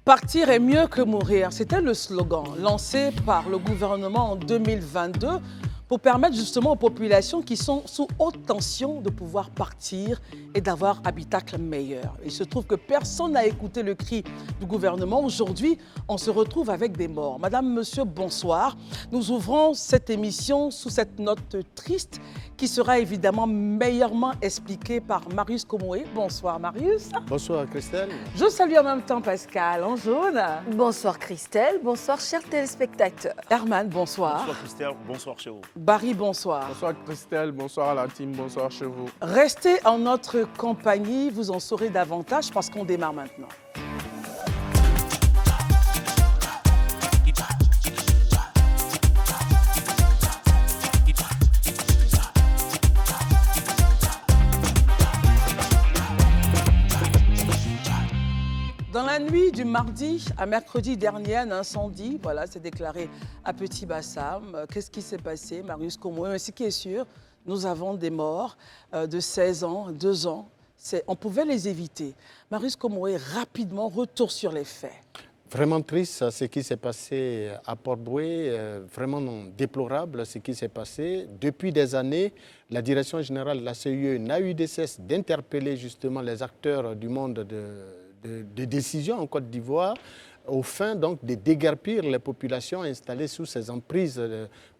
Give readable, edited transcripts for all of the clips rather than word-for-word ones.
Partir est mieux que mourir, c'était le slogan lancé par le gouvernement en 2022 pour permettre justement aux populations qui sont sous haute tension de pouvoir partir et d'avoir un habitacle meilleur. Il se trouve que personne n'a écouté le cri du gouvernement. Aujourd'hui, on se retrouve avec des morts. Madame, monsieur, bonsoir. Nous ouvrons cette émission sous cette note triste qui sera évidemment meilleurement expliquée par Marius Komoé. Bonsoir Marius. Bonsoir Christelle. Je salue en même temps Pascal en jaune. Bonsoir Christelle, bonsoir chers téléspectateurs. Herman, bonsoir. Bonsoir Christelle, bonsoir chez vous. Barry, bonsoir. Bonsoir Christelle, bonsoir à la team, bonsoir chez vous. Restez en notre compagnie, vous en saurez davantage parce qu'on démarre maintenant. Dans la nuit du mardi à mercredi dernier, un incendie s'est déclaré à Petit Bassam. Qu'est-ce qui s'est passé, Marius Komoé? Mais ce qui est sûr, nous avons des morts de 16 ans, 2 ans. On pouvait les éviter. Marius Komoé, rapidement, retour sur les faits. Vraiment triste ce qui s'est passé à Port-Bouët, vraiment déplorable ce qui s'est passé. Depuis des années, la direction générale de la CIE n'a eu de cesse d'interpeller justement les acteurs du monde de décision en Côte d'Ivoire au fin donc de déguerpir les populations installées sous ces emprises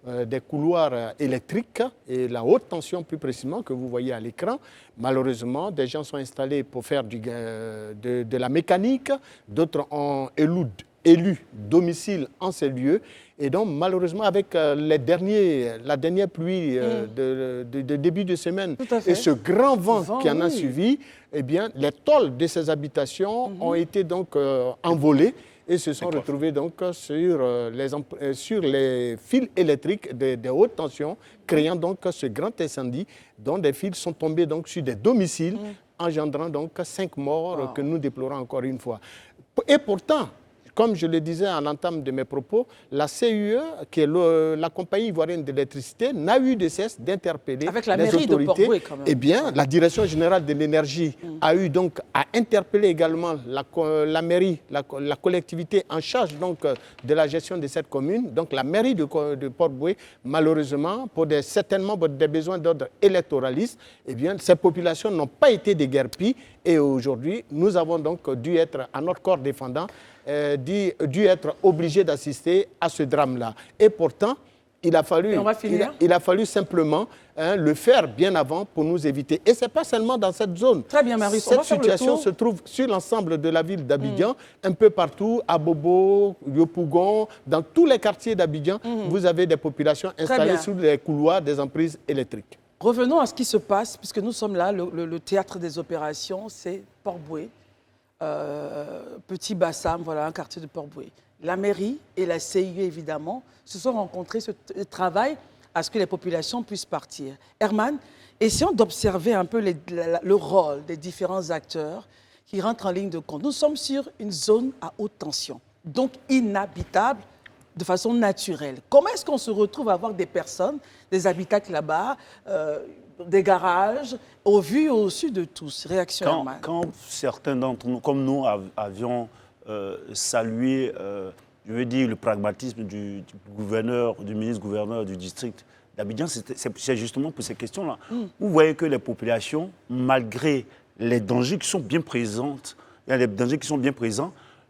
des couloirs électriques et la haute tension plus précisément que vous voyez à l'écran. Malheureusement, des gens sont installés pour faire de la mécanique, d'autres ont élu domicile en ces lieux. Et donc, malheureusement, avec la dernière pluie de début de semaine et ce grand vent qui en a suivi, eh bien, les tôles de ces habitations ont été donc envolées et se sont retrouvées donc sur les fils électriques de haute tension, créant donc ce grand incendie dont des fils sont tombés donc sur des domiciles, engendrant donc 5 morts que nous déplorons encore une fois. Et pourtant, comme je le disais à l'entame de mes propos, la CIE, qui est la compagnie ivoirienne d'électricité, n'a eu de cesse d'interpeller les autorités. Eh bien, la Direction générale de l'énergie a eu donc à interpeller également la mairie, la collectivité en charge donc de la gestion de cette commune, donc la mairie de Port-Bouët. Malheureusement, certainement pour des besoins d'ordre électoraliste, eh bien, ces populations n'ont pas été déguerpies et aujourd'hui, nous avons donc dû être à notre corps défendant dû être obligé d'assister à ce drame-là. Et pourtant, il a fallu simplement le faire bien avant pour nous éviter. Et ce n'est pas seulement dans cette zone. Très bien, Marius. Cette situation se trouve sur l'ensemble de la ville d'Abidjan, un peu partout, à Bobo, Yopougon, dans tous les quartiers d'Abidjan, vous avez des populations installées sous les couloirs des emprises électriques. Revenons à ce qui se passe, puisque nous sommes là, le théâtre des opérations, c'est Port-Bouët. Petit Bassam, voilà un quartier de Port-Bouët. La mairie et la CIE, évidemment, se sont rencontrés, travaillent à ce que les populations puissent partir. Herman, essayons d'observer un peu le rôle des différents acteurs qui rentrent en ligne de compte. Nous sommes sur une zone à haute tension, donc inhabitable de façon naturelle. Comment est-ce qu'on se retrouve à avoir des personnes, des habitacles là-bas, des garages, au vu et au su de tous? Réaction, Herman. Quand certains d'entre nous, comme nous, avions salué, je veux dire, le pragmatisme du ministre-gouverneur du district d'Abidjan, c'est justement pour ces questions-là. Vous voyez que les populations, malgré les dangers qui sont bien présents,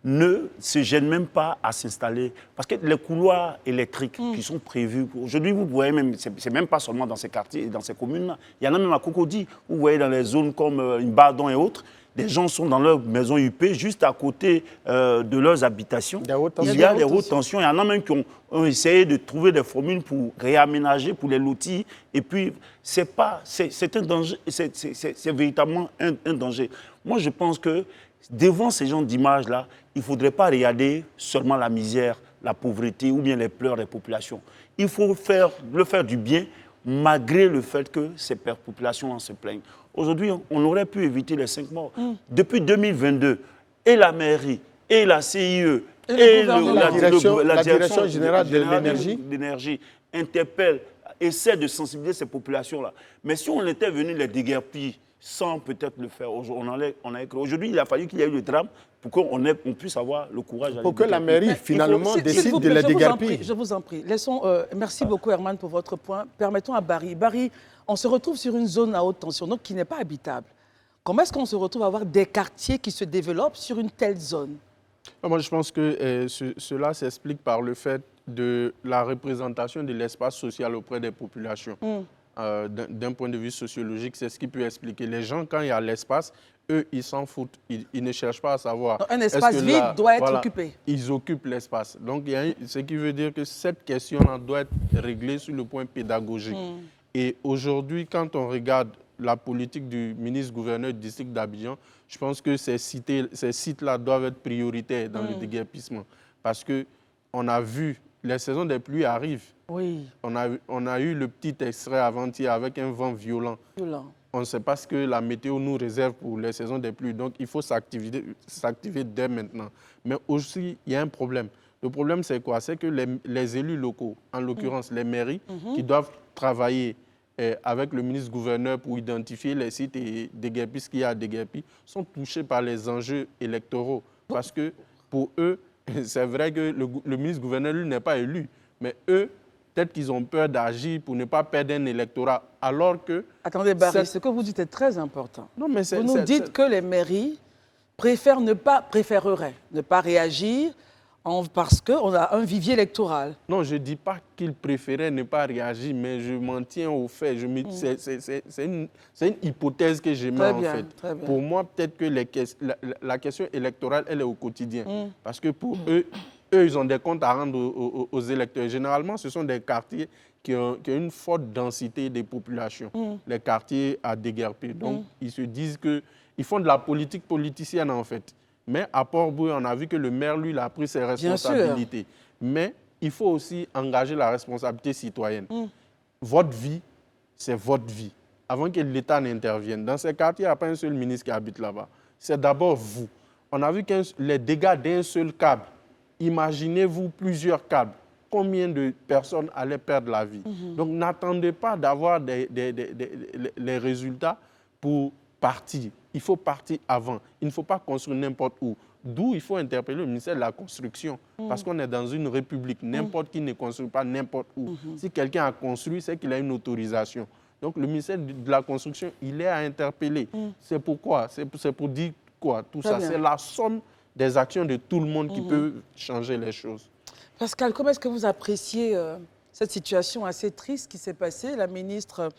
ne se gênent même pas à s'installer. Parce que les couloirs électriques qui sont prévus, aujourd'hui, vous voyez même, c'est même pas seulement dans ces quartiers, dans ces communes-là, il y en a même à Cocody, vous voyez dans les zones comme Imbadon et autres, des gens sont dans leur maison UP, juste à côté de leurs habitations. Il y a des hautes tensions. Il y en a même qui ont essayé de trouver des formules pour réaménager, pour les lotir. Et puis, c'est un danger, c'est véritablement un danger. Moi, je pense que devant ces genres d'images-là, il ne faudrait pas regarder seulement la misère, la pauvreté ou bien les pleurs des populations. Il faut le faire du bien, malgré le fait que ces populations se plaignent. Aujourd'hui, on aurait pu éviter les 5 morts. Depuis 2022, et la mairie, et la CIE, et la Direction générale de l'énergie interpellent, essaient de sensibiliser ces populations-là. Mais si on était venu les déguerpir sans peut-être le faire. Aujourd'hui, il a fallu qu'il y ait eu le drame pour qu'on puisse avoir le courage d'aller Pour que la déguerpir. mairie, finalement, S'il décide vous de plaît, la je vous en déguerpir. prie, je vous en prie. Merci beaucoup, Herman, pour votre point. Permettons à Barry. Barry, on se retrouve sur une zone à haute tension, donc qui n'est pas habitable. Comment est-ce qu'on se retrouve à avoir des quartiers qui se développent sur une telle zone? Moi, je pense que cela s'explique par le fait de la représentation de l'espace social auprès des populations. D'un point de vue sociologique, c'est ce qui peut expliquer. Les gens, quand il y a l'espace, eux, ils s'en foutent. Ils ne cherchent pas à savoir. Donc, un espace vide doit être occupé. Ils occupent l'espace. Donc, ce qui veut dire que cette question-là doit être réglée sur le point pédagogique. Et aujourd'hui, quand on regarde la politique du ministre-gouverneur du district d'Abidjan, je pense que ces sites-là doivent être prioritaires dans le déguerpissement. Parce qu'on a vu, les saisons des pluies arrivent. Oui. On a eu le petit extrait avant-hier avec un vent violent. On ne sait pas ce que la météo nous réserve pour les saisons des pluies. Donc, il faut s'activer dès maintenant. Mais aussi, il y a un problème. Le problème, c'est quoi? C'est que les élus locaux, en l'occurrence les mairies, qui doivent travailler avec le ministre-gouverneur pour identifier les sites et déguerpir ce qu'il y a à déguerpir, sont touchés par les enjeux électoraux. Parce que pour eux, c'est vrai que le ministre-gouverneur, lui, n'est pas élu. Mais eux, peut-être qu'ils ont peur d'agir pour ne pas perdre un électorat, alors que... Attendez, Barry, ce que vous dites est très important. Non, mais vous nous dites que les mairies préfèreraient ne pas réagir parce qu'on a un vivier électoral. Non, je ne dis pas qu'ils préféraient ne pas réagir, mais je m'en tiens au fait. C'est une hypothèse que je mets en fait. Pour moi, peut-être que la question électorale, elle est au quotidien. Parce que pour eux, ils ont des comptes à rendre aux électeurs. Généralement, ce sont des quartiers qui ont une forte densité des populations, les quartiers à déguerpir. Donc, ils se disent qu'ils font de la politique politicienne, en fait. Mais à Port-Bouët, on a vu que le maire, lui, il a pris ses responsabilités. Mais il faut aussi engager la responsabilité citoyenne. Votre vie, c'est votre vie. Avant que l'État n'intervienne. Dans ces quartiers, il n'y a pas un seul ministre qui habite là-bas. C'est d'abord vous. On a vu que les dégâts d'un seul câble. Imaginez-vous plusieurs câbles. Combien de personnes allaient perdre la vie? Donc, n'attendez pas d'avoir les résultats pour partir. Il faut partir avant. Il ne faut pas construire n'importe où. D'où il faut interpeller le ministère de la Construction. Parce qu'on est dans une république. N'importe qui ne construit pas n'importe où. Si quelqu'un a construit, c'est qu'il a une autorisation. Donc, le ministère de la Construction, il est à interpeller. C'est pourquoi? C'est pour dire quoi? Tout ça, c'est la somme des actions de tout le monde qui peut changer les choses. Pascal, comment est-ce que vous appréciez cette situation assez triste qui s'est passée? La ministre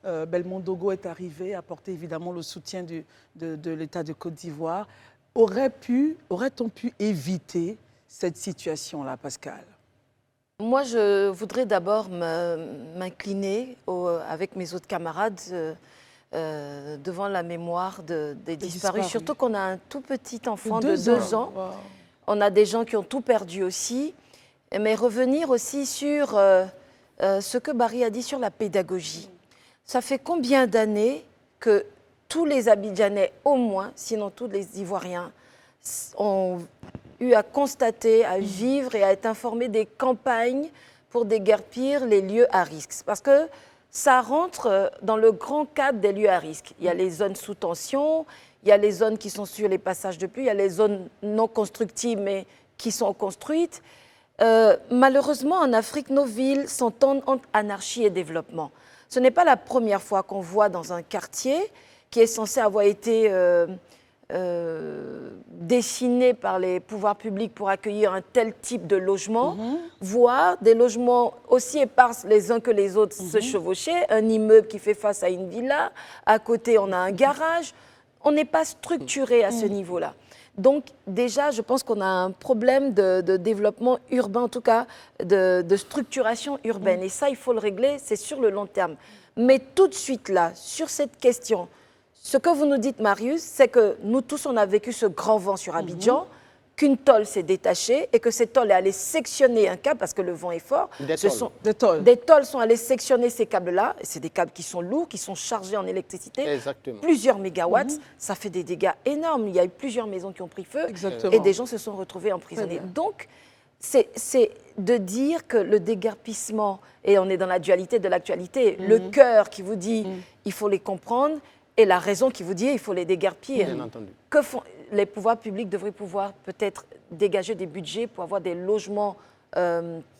Belmondo est arrivée, a apporté évidemment le soutien de l'État de Côte d'Ivoire. Aurait-on pu éviter cette situation-là, Pascal? Moi, je voudrais d'abord m'incliner avec mes autres camarades devant la mémoire des disparus. Surtout qu'on a un tout petit enfant de 2 ans. Wow. On a des gens qui ont tout perdu aussi. Mais revenir aussi sur ce que Barry a dit sur la pédagogie. Ça fait combien d'années que tous les Abidjanais, au moins, sinon tous les Ivoiriens, ont eu à constater, à vivre et à être informés des campagnes pour déguerpir les lieux à risque? Parce que ça rentre dans le grand cadre des lieux à risque. Il y a les zones sous tension, il y a les zones qui sont sur les passages de pluie, il y a les zones non constructibles mais qui sont construites. Malheureusement, en Afrique, nos villes s'entendent entre anarchie et développement. Ce n'est pas la première fois qu'on voit dans un quartier qui est censé avoir été dessiné par les pouvoirs publics pour accueillir un tel type de logement, voir des logements aussi épars les uns que les autres se chevaucher, un immeuble qui fait face à une villa, à côté on a un garage. On n'est pas structuré à ce niveau-là. Donc déjà, je pense qu'on a un problème de développement urbain, en tout cas de structuration urbaine. Et ça, il faut le régler, c'est sur le long terme. Mais tout de suite là, sur cette question, ce que vous nous dites, Marius, c'est que nous tous, on a vécu ce grand vent sur Abidjan, qu'une tôle s'est détachée et que cette tôle est allée sectionner un câble parce que le vent est fort. Des tôles sont allées sectionner ces câbles-là. C'est des câbles qui sont lourds, qui sont chargés en électricité. Exactement. Plusieurs mégawatts. Ça fait des dégâts énormes. Il y a eu plusieurs maisons qui ont pris feu. Exactement. Et des gens se sont retrouvés emprisonnés. Donc, c'est de dire que le déguerpissement, et on est dans la dualité de l'actualité, le cœur qui vous dit il faut les comprendre, Et la raison qui vous dit il faut les déguerpir. Bien entendu. Que font les pouvoirs publics devraient pouvoir peut-être dégager des budgets pour avoir des logements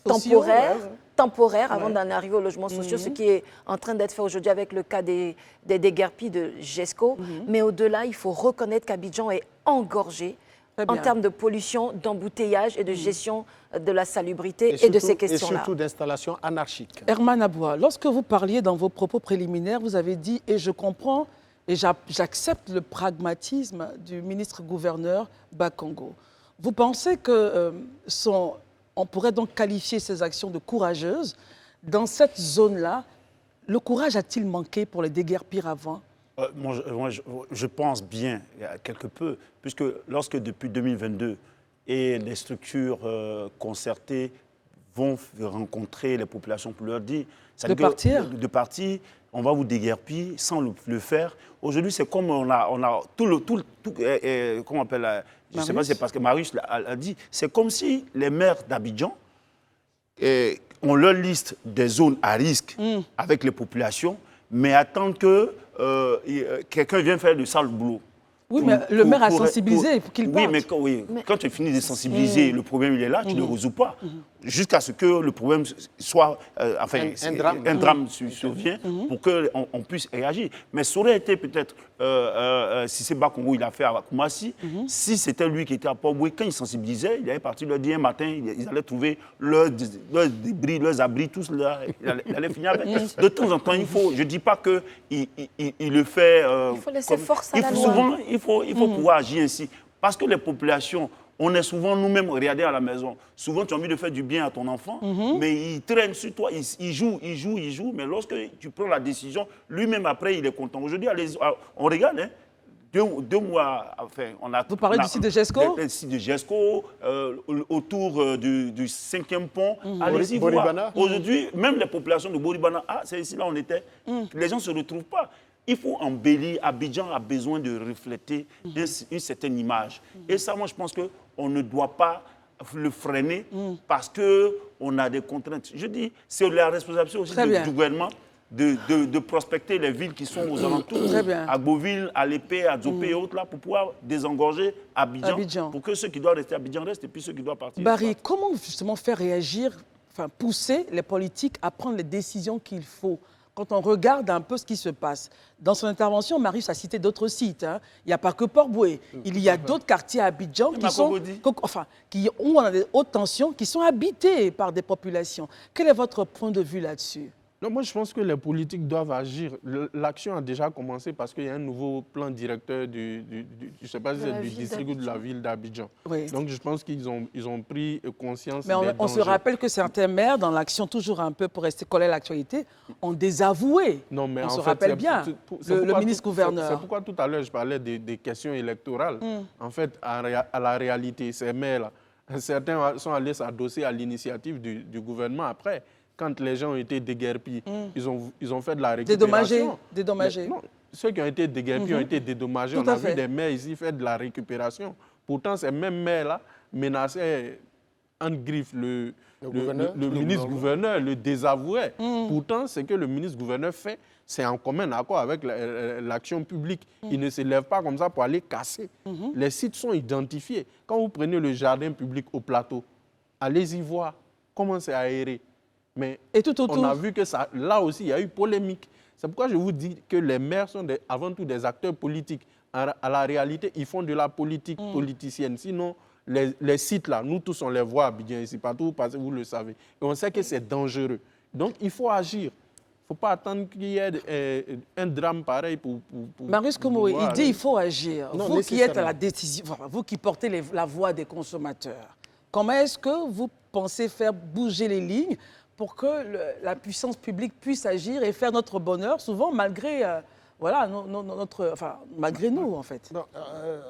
temporaires avant d'en arriver aux logements sociaux, ce qui est en train d'être fait aujourd'hui avec le cas des déguerpis de GESCO. Mais au-delà, il faut reconnaître qu'Abidjan est engorgé en termes de pollution, d'embouteillage et de gestion de la salubrité et de ces questions-là. Et surtout d'installation anarchique. Herman Aboua, lorsque vous parliez dans vos propos préliminaires, vous avez dit, et je comprends, et j'accepte le pragmatisme du ministre-gouverneur Bakongo. Vous pensez que on pourrait donc qualifier ces actions de courageuses. Dans cette zone-là, le courage a-t-il manqué pour les déguerpir avant? Moi, je pense bien, quelque peu, puisque lorsque depuis 2022, et les structures concertées vont rencontrer les populations pour leur dire... De partir, on va vous déguerpir sans le faire. Aujourd'hui, c'est comme on a comment on appelle, je ne sais pas si c'est parce que Marius l'a dit, c'est comme si les maires d'Abidjan ont leur liste des zones à risque avec les populations, mais attendent que quelqu'un vienne faire le sale boulot. Oui, mais le maire a sensibilisé pour qu'il parte. Oui, mais quand tu finis de sensibiliser, le problème il est là, tu ne le résous pas. Jusqu'à ce que le problème soit, un drame survient pour qu'on puisse réagir. Mais ça aurait été peut-être, si c'est Bakongo, il a fait à Koumassi, si c'était lui qui était à Port-Boué, quand il sensibilisait, il allait partir le dire un matin, ils allaient trouver leurs débris, leurs abris, tout cela, il allait finir avec. De temps en temps, il faut, je ne dis pas qu'il le fait... il faut laisser force à la loi. Souvent, il faut pouvoir agir ainsi. Parce que les populations, on est souvent nous-mêmes regardés à la maison. Souvent, tu as envie de faire du bien à ton enfant, mais il traîne sur toi, il joue. Mais lorsque tu prends la décision, lui-même après, il est content. Aujourd'hui, on regarde, hein, deux mois, enfin, Vous parlez du site de GESCO? Le site de GESCO, autour du 5e pont. Allez-y voir. Aujourd'hui, même les populations de Boribana, c'est ici, là, on était. Les gens ne se retrouvent pas. Il faut embellir. Abidjan a besoin de refléter une certaine image. Et ça, moi, je pense qu'on ne doit pas le freiner parce qu'on a des contraintes. Je dis, c'est la responsabilité aussi du gouvernement de prospecter les villes qui sont aux alentours, à Beauville, à Lépée, à Djopé et autres, là, pour pouvoir désengorger Abidjan, pour que ceux qui doivent rester à Abidjan restent et puis ceux qui doivent partir. Barry, comment justement faire réagir, pousser les politiques à prendre les décisions qu'il faut? Quand on regarde un peu ce qui se passe. Dans son intervention, Marius a cité d'autres sites. Hein. Il n'y a pas que Port-Boué. Il y a d'autres quartiers à Abidjan qui ont des hautes tensions, qui sont habités par des populations. Quel est votre point de vue là-dessus? Non, moi, je pense que les politiques doivent agir. L'action a déjà commencé parce qu'il y a un nouveau plan directeur du district ou de la ville d'Abidjan. Oui. Donc, je pense qu'ils ont pris conscience. Mais on se rappelle que certains maires, dans l'action toujours un peu pour rester collés à l'actualité, ont désavoué. Non, mais on se rappelle bien, le ministre-gouverneur. C'est pourquoi tout à l'heure, je parlais des questions électorales. En fait, à la réalité, ces maires-là, certains sont allés s'adosser à l'initiative du gouvernement après. Quand les gens ont été déguerpis, ils ont fait de la récupération. Dédommagés. Non, ceux qui ont été déguerpis ont été dédommagés. On a vu des maires ici faire de la récupération. Pourtant, ces mêmes maires-là menaçaient en griffe le ministre-gouverneur, le désavouait. Pourtant, ce que le ministre-gouverneur fait, c'est en commun accord avec l'action publique. Il ne se lève pas comme ça pour aller casser. Les sites sont identifiés. Quand vous prenez le jardin public au plateau, allez-y voir comment c'est aéré. Mais on a vu que là aussi, il y a eu polémique. C'est pourquoi je vous dis que les maires sont avant tout des acteurs politiques. À la réalité, ils font de la politique politicienne. Sinon, les sites là, nous tous, on les voit à Abidjan ici, partout, parce que vous le savez. Et on sait que c'est dangereux. Donc, il faut agir. Il ne faut pas attendre qu'il y ait un drame pareil pour Marius Komo, il dit qu'il faut agir. Non, vous qui êtes à la décision, vous qui portez la voix des consommateurs, comment est-ce que vous pensez faire bouger les lignes pour que la puissance publique puisse agir et faire notre bonheur, souvent malgré, malgré nous, en fait. Non,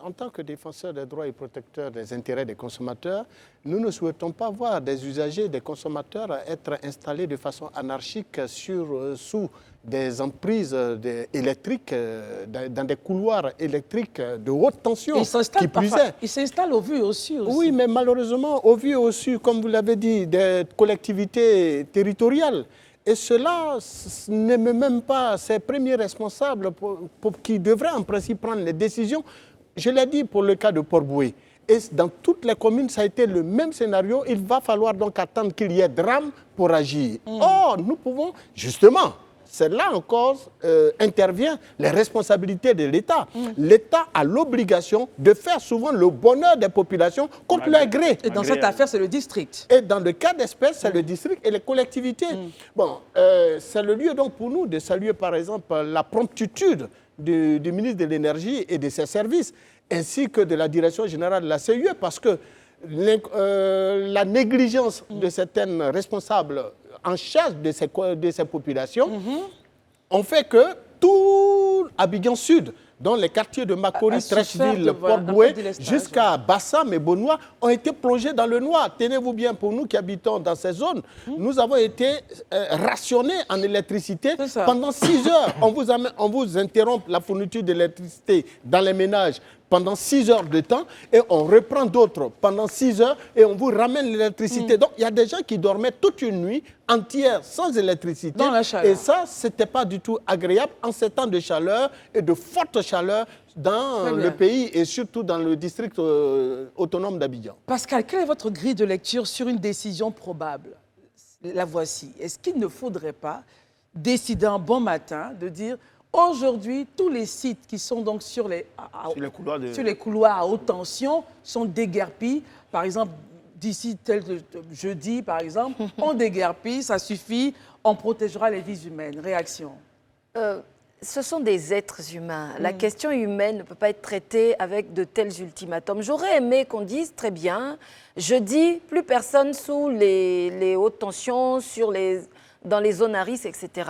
en tant que défenseur des droits et protecteurs des intérêts des consommateurs, nous ne souhaitons pas voir des usagers, des consommateurs être installés de façon anarchique sous des emprises électriques, dans des couloirs électriques de haute tension. Ils s'installent au vu aussi. Oui, mais malheureusement, au vu aussi, comme vous l'avez dit, des collectivités territoriales. Et cela n'aime même pas ses premiers responsables qui devraient en principe prendre les décisions. Je l'ai dit pour le cas de Port-Boué. Et dans toutes les communes, ça a été le même scénario. Il va falloir donc attendre qu'il y ait drame pour agir. Or, nous pouvons, justement, c'est là encore intervient les responsabilités de l'État. L'État a l'obligation de faire souvent le bonheur des populations contre leur gré. Et dans cette affaire, c'est le district. Et dans le cas d'espèce, c'est le district et les collectivités. Bon, c'est le lieu donc pour nous de saluer par exemple la promptitude du ministre de l'Énergie et de ses services, ainsi que de la direction générale de la CIE, parce que la négligence de certaines responsables en charge de ces populations ont fait que tout Abidjan Sud, dans les quartiers de Makori, Trècheville, Port-Boué, jusqu'à Bassam et Benoît, ont été plongés dans le noir. Tenez-vous bien, pour nous qui habitons dans ces zones, nous avons été rationnés en électricité pendant 6 heures. On vous interrompt la fourniture d'électricité dans les ménages pendant 6 heures de temps et on reprend d'autres pendant 6 heures et on vous ramène l'électricité. Donc, il y a des gens qui dormaient toute une nuit entière sans électricité. Dans la chaleur. Et ça, ce n'était pas du tout agréable en ces temps de chaleur et de forte chaleur dans le pays et surtout dans le district autonome d'Abidjan. Pascal, quelle est votre grille de lecture sur une décision probable? La voici. Est-ce qu'il ne faudrait pas décider un bon matin de dire aujourd'hui, tous les sites qui sont donc sur les couloirs à haute tension sont déguerpis. Par exemple, d'ici tel jeudi, par exemple, on déguerpit, ça suffit, on protégera les vies humaines. Réaction? Ce sont des êtres humains. La question humaine ne peut pas être traitée avec de tels ultimatums. J'aurais aimé qu'on dise, très bien, jeudi, plus personne sous les hautes tensions, dans les zones à risque, etc.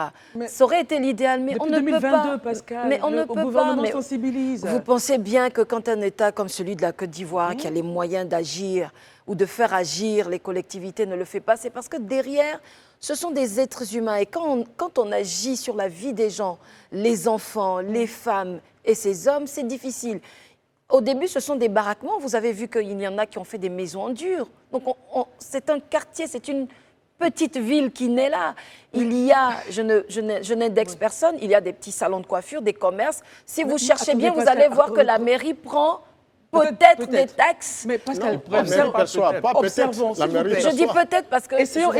Ça aurait été l'idéal, mais on ne peut pas. 2022, Pascal, mais on ne peut pas. Le gouvernement sensibilise. Vous pensez bien que quand un État comme celui de la Côte d'Ivoire, qui a les moyens d'agir ou de faire agir les collectivités, ne le fait pas, c'est parce que derrière, ce sont des êtres humains. Et quand on agit sur la vie des gens, les enfants, les femmes et ces hommes, c'est difficile. Au début, ce sont des baraquements. Vous avez vu qu'il y en a qui ont fait des maisons en dur. Donc, c'est un quartier, c'est une petite ville qui naît là. Il y a, je n'indexe personne, il y a des petits salons de coiffure, des commerces. Si vous cherchez bien, vous allez voir que la mairie prend peut-être des taxes. Mais Pascal, observons. Je dis peut-être parce que... Essayons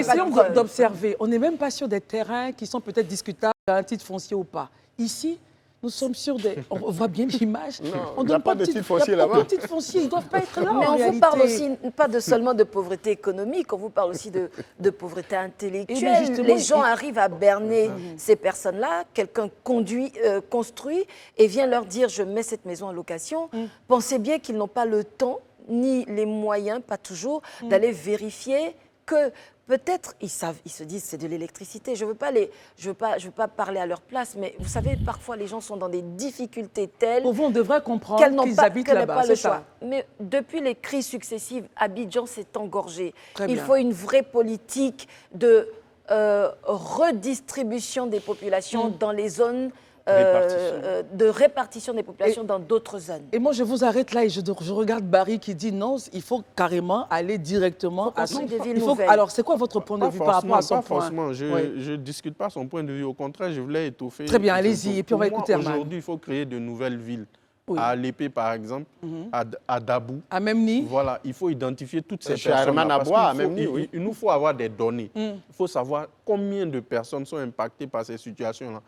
d'observer. On n'est même pas sur des terrains qui sont peut-être discutables à un titre foncier ou pas. Ici, nous sommes sur des... On voit bien l'image. On ne donne pas de titre foncier là-bas. Il n'y a pas de titre foncier, ils ne doivent pas être là. Mais on vous parle aussi, pas seulement de pauvreté économique, on vous parle aussi de pauvreté intellectuelle. Les gens arrivent à berner ces personnes-là, quelqu'un construit et vient leur dire « je mets cette maison en location ». Pensez bien qu'ils n'ont pas le temps ni les moyens, pas toujours, d'aller vérifier que... Peut-être, ils se disent c'est de l'électricité. Je veux pas parler à leur place, mais vous savez, parfois les gens sont dans des difficultés telles on devrait comprendre qu'ils habitent là-bas, c'est ça. Mais depuis les crises successives, Abidjan s'est engorgé. Il faut une vraie politique de redistribution des populations dans les zones de répartition des populations dans d'autres zones. Et moi, je vous arrête là et je regarde Barry qui dit non, il faut carrément aller directement à son... Alors, c'est quoi votre point de vue par rapport à son point? Pas forcément, je ne discute pas son point de vue. Au contraire, je voulais étoffer... Très bien, allez-y, et puis on va écouter Herman. Aujourd'hui, il faut créer de nouvelles villes. À Alépé, par exemple, à Dabou. À Memni. Voilà, il faut identifier toutes ces personnes. Il nous faut avoir des données. Il faut savoir combien de personnes sont impactées par ces situations-là.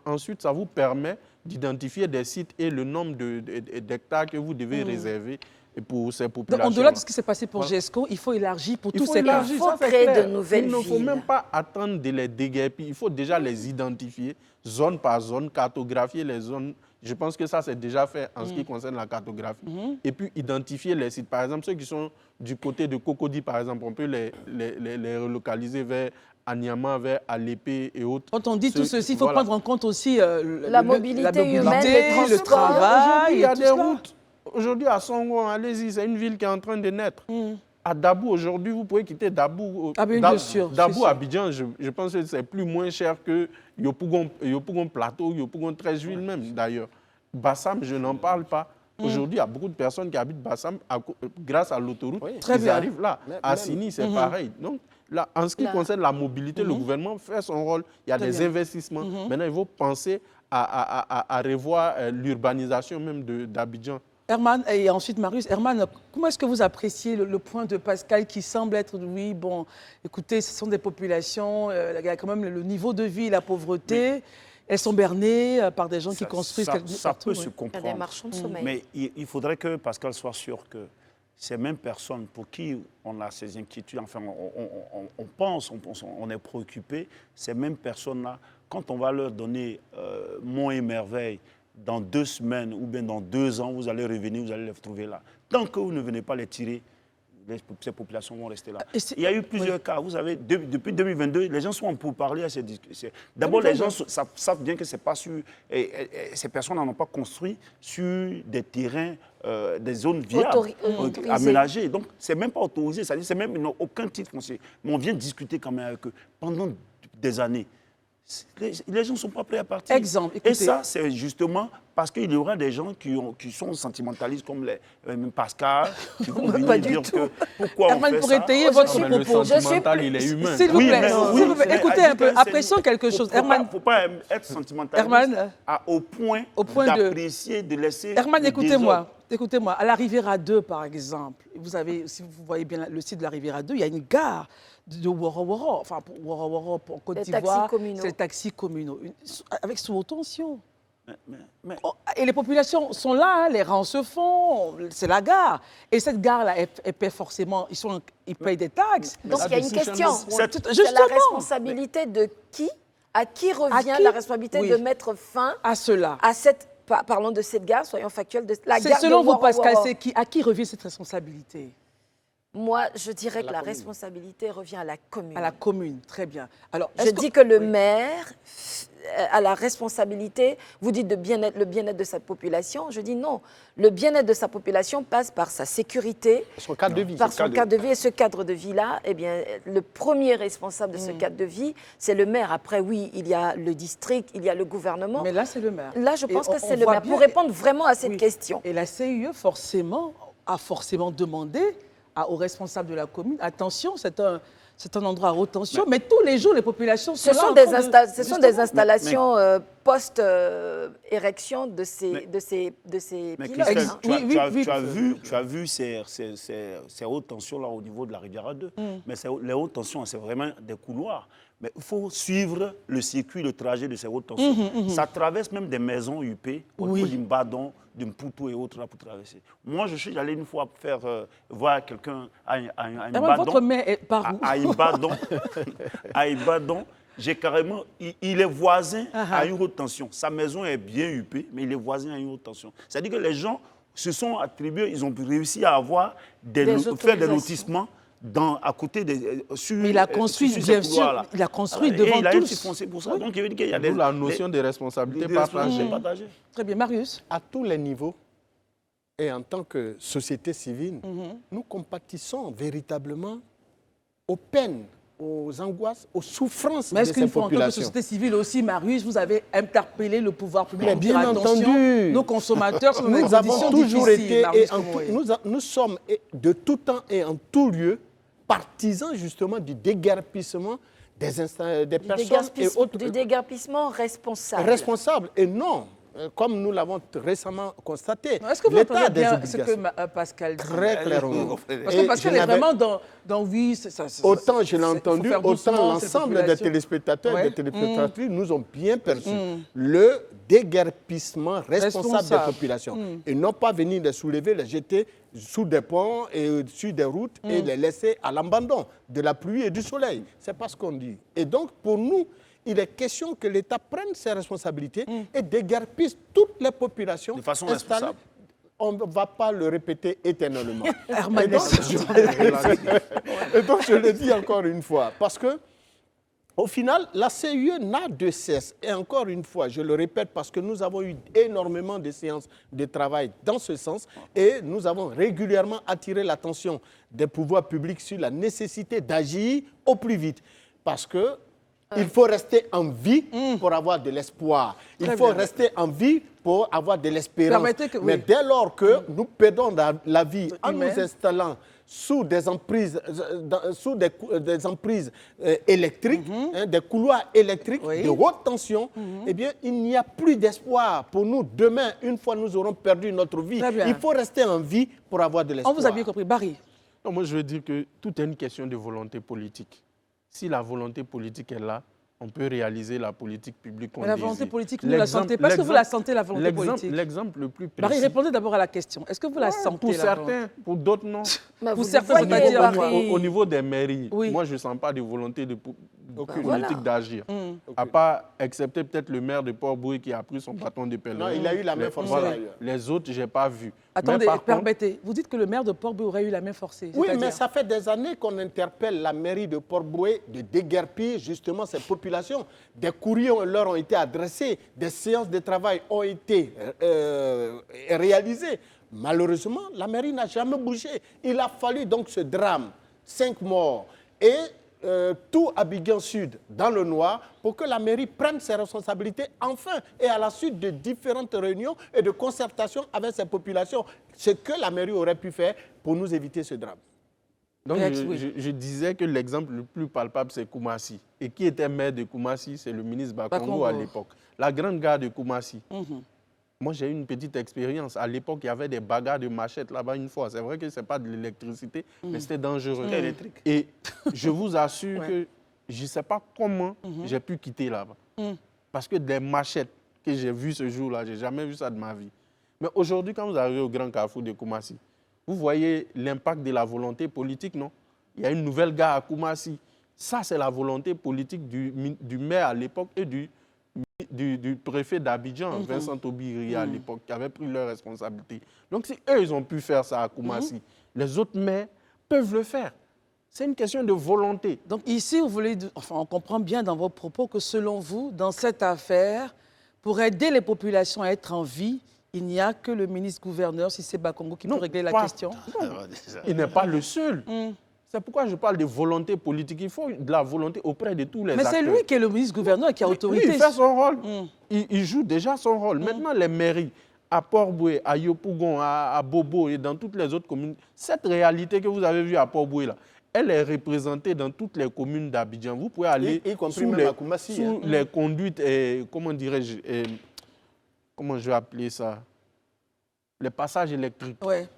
Ensuite, ça vous permet d'identifier des sites et le nombre d'hectares que vous devez réserver pour ces populations. Au-delà de ce qui s'est passé pour GESCO, il faut élargir pour tous ces cas. Il faut créer de nouvelles villes. Il ne faut même pas attendre de les déguerpir. Il faut déjà les identifier, zone par zone, cartographier les zones. Je pense que ça, c'est déjà fait en ce qui concerne la cartographie. Et puis, identifier les sites. Par exemple, ceux qui sont du côté de Cocody, par exemple, on peut les relocaliser vers Anyama, vers Alépé et autres. Quand on dit tout ceci, il faut prendre en compte aussi la mobilité humaine, le travail. Il y a des routes. Aujourd'hui, à Songo, allez-y, c'est une ville qui est en train de naître. À Dabou, aujourd'hui, vous pouvez quitter Dabou. Bien sûr. Dabou, Abidjan, je pense que c'est plus moins cher que Yopougon Plateau, Yopougon Trècheville même, d'ailleurs. Bassam, je n'en parle pas. Aujourd'hui, il y a beaucoup de personnes qui habitent Bassam grâce à l'autoroute. Oui. Ils arrivent là. À Sini, c'est pareil. Donc, là, en ce qui concerne la mobilité, le gouvernement fait son rôle. Il y a des investissements. Maintenant, il faut penser à revoir l'urbanisation même d'Abidjan. Herman, et ensuite Marius. Herman, comment est-ce que vous appréciez le point de Pascal qui semble être, oui, bon, écoutez, ce sont des populations, il y a quand même le niveau de vie, la pauvreté, elles sont bernées par des gens qui construisent quelque chose. Ça peut se comprendre. Il y a des marchands de sommeil. Mais il faudrait que Pascal soit sûr que ces mêmes personnes pour qui on a ces inquiétudes, enfin, on pense, on est préoccupé, ces mêmes personnes-là, quand on va leur donner monts et merveilles, dans 2 semaines ou bien dans 2 ans, vous allez revenir, vous allez les retrouver là. Tant que vous ne venez pas les tirer, ces populations vont rester là. Il y a eu plusieurs cas. Vous savez, depuis 2022, les gens sont pour parler à ces discussions. D'abord, les gens savent bien que c'est pas sur... ces personnes n'en ont pas construit sur des terrains, des zones viables, aménagées. Donc, ce n'est même pas autorisé. C'est même, ils n'ont aucun titre foncier. Mais on vient discuter quand même avec eux pendant des années. Les gens ne sont pas prêts à partir. Exemple, écoutez. Et ça, c'est justement parce qu'il y aura des gens qui sont sentimentalistes comme Pascal, qui vont venir dire que pourquoi Herman, on fait pour ça. étayer votre Le sentimental, il est humain. S'il vous plaît, Oui, s'il vous plaît, écoutez un peu, apprécions quelque chose. Il ne faut pas être sentimentaliste Herman, au point d'apprécier, de laisser... Herman, écoutez-moi. À la Riviera 2, par exemple, vous avez, si vous voyez bien le site de la Riviera 2, il y a une gare de Woro-Woro. Enfin, pour Woro-Woro, pour Côte d'Ivoire, c'est les taxis communaux, avec sous haute tension. Et les populations sont là, les rangs se font, c'est la gare. Et cette gare-là, elle paie forcément, ils payent des taxes. Donc il y a une question. C'est la responsabilité de qui? À qui revient la responsabilité de mettre fin à cela? À cette, parlons de cette gare, soyons factuels, de la gare selon de vous, Pascal, Woro-Woro. à qui revient cette responsabilité? Moi, je dirais que la responsabilité revient à la commune. À la commune, très bien. Alors, je dis que le maire a la responsabilité, vous dites le bien-être de sa population, je dis non. Le bien-être de sa population passe par sa sécurité, son cadre de vie. par son cadre de vie. Et ce cadre de vie-là, eh bien, le premier responsable de ce cadre de vie, c'est le maire. Après, oui, il y a le district, il y a le gouvernement. Mais là, c'est le maire. Là, je pense que c'est le maire. Pour répondre vraiment à cette question. Et la CIE, a forcément demandé aux responsables de la commune, attention, c'est un endroit à haute tension, mais tous les jours, les populations sont là. Ce sont des installations post-érection de ces pylônes. Tu as vu ces hautes tensions-là au niveau de la Riviera 2. Mais les hautes tensions, c'est vraiment des couloirs. Mais il faut suivre le circuit, le trajet de ces hautes tensions. Ça traverse même des maisons UP, au niveau d'Imbadon, d'Mpoutou et autres là pour traverser. Moi, je suis allé une fois voir quelqu'un à Imbadon. Votre mère est par où? À Imbadon, j'ai carrément... Il est voisin à une haute tension. Sa maison est bien UP, mais il est voisin à une haute tension. C'est-à-dire que les gens se sont attribués, ils ont réussi à avoir faire des lotissements à côté mais il a construit, bien sûr, il a construit devant il a tous. foncé pour ça. Donc, il veut dire qu'il y a la notion de responsabilité partagée. Très bien, Marius. À tous les niveaux, et en tant que société civile, nous compatissons véritablement aux peines, aux angoisses, aux souffrances de ces populations. Mais est-ce qu'une fois, en tant que société civile aussi, Marius, vous avez interpellé le pouvoir public? Mais bien entendu. Nos consommateurs sont dans nous des conditions avons toujours été, nous sommes de tout temps et en tout lieu partisans justement du déguerpissement des personnes et autres. Du déguerpissement responsable. Responsable et non, comme nous l'avons récemment constaté. Est-ce que vous entendez bien ce que Pascal dit? Très clairement. Parce que Pascal est vraiment dans oui, autant je l'ai entendu, autant l'ensemble des téléspectateurs et des téléspectatrices nous ont bien perçu le déguerpissement responsable des populations. Et non pas venir les soulever, les jeter sous des ponts et sur des routes et les laisser à l'abandon de la pluie et du soleil. C'est pas ce qu'on dit. Et donc, pour nous, il est question que l'État prenne ses responsabilités et déguerpisse toutes les populations de façon responsable. On ne va pas le répéter éternellement. Et donc, je le dis encore une fois, parce que au final, la CIE n'a de cesse. Et encore une fois, je le répète parce que nous avons eu énormément de séances de travail dans ce sens et nous avons régulièrement attiré l'attention des pouvoirs publics sur la nécessité d'agir au plus vite. Parce que Il faut rester en vie pour avoir de l'espoir. Il faut rester en vie pour avoir de l'espérance. Mais dès lors que nous perdons la vie en nous installant sous des emprises, électriques, des couloirs électriques de haute tension, eh bien, il n'y a plus d'espoir pour nous. Demain, une fois nous aurons perdu notre vie, il faut rester en vie pour avoir de l'espoir. On vous a bien compris. Barry? Non, moi, je veux dire que tout est une question de volonté politique. Si la volonté politique est là, on peut réaliser la politique publique qu'on désire. La volonté politique, vous la sentez? Parce que vous la sentez, la volonté politique? L'exemple le plus précis... Barry, répondez d'abord à la question. Est-ce que vous la sentez? Pour certains, pour d'autres, non. Pour certains, au niveau des mairies, moi, je ne sens pas de volonté politique d'agir. À part, excepté peut-être le maire de Port-Bouët qui a pris son bâton de pèlerin. Non, il a eu la main forcée d'ailleurs. Les autres, je n'ai pas vu. Attendez, permettez. Vous dites que le maire de Port-Bouët aurait eu la main forcée. Oui, mais ça fait des années qu'on interpelle la mairie de Port-Bouët de déguerpir justement ces populations. Des courriers leur ont été adressés, des séances de travail ont été réalisées. Malheureusement, la mairie n'a jamais bougé. Il a fallu donc ce drame, 5 morts, et tout Abidjan Sud dans le noir pour que la mairie prenne ses responsabilités enfin et à la suite de différentes réunions et de concertations avec ces populations, ce que la mairie aurait pu faire pour nous éviter ce drame. Donc je disais que l'exemple le plus palpable c'est Koumassi. Et qui était maire de Koumassi? C'est le ministre Bakongo à l'époque. La grande gare de Koumassi. Moi, j'ai eu une petite expérience. À l'époque, il y avait des bagarres de machettes là-bas une fois. C'est vrai que ce n'est pas de l'électricité, mais c'était dangereux. Et je vous assure que je ne sais pas comment j'ai pu quitter là-bas. Parce que des machettes que j'ai vues ce jour-là, je n'ai jamais vu ça de ma vie. Mais aujourd'hui, quand vous arrivez au Grand Carrefour de Koumassi, vous voyez l'impact de la volonté politique, non? Il y a une nouvelle gare à Koumassi. Ça, c'est la volonté politique du maire à l'époque et du préfet d'Abidjan, Vincent Aubry à l'époque, qui avait pris leurs responsabilités. Donc, si eux, ils ont pu faire ça à Koumassi, les autres maires peuvent le faire. C'est une question de volonté. Donc, ici, vous voulez, enfin, on comprend bien dans vos propos que, selon vous, dans cette affaire, pour aider les populations à être en vie, il n'y a que le ministre-gouverneur, Cissé Bakongo, qui peut régler la question. Non, il n'est pas le seul. C'est pourquoi je parle de volonté politique. Il faut de la volonté auprès de tous les acteurs. Mais c'est lui qui est le ministre-gouverneur qui a autorité. Oui, il fait son rôle. Il joue déjà son rôle. Maintenant, les mairies, à Port-Bouët, à Yopougon, à Bobo et dans toutes les autres communes, cette réalité que vous avez vue à Port-Bouët, là, elle est représentée dans toutes les communes d'Abidjan. Vous pouvez aller sous les conduites, comment dirais-je, comment je vais appeler ça, les passages électriques. Ouais.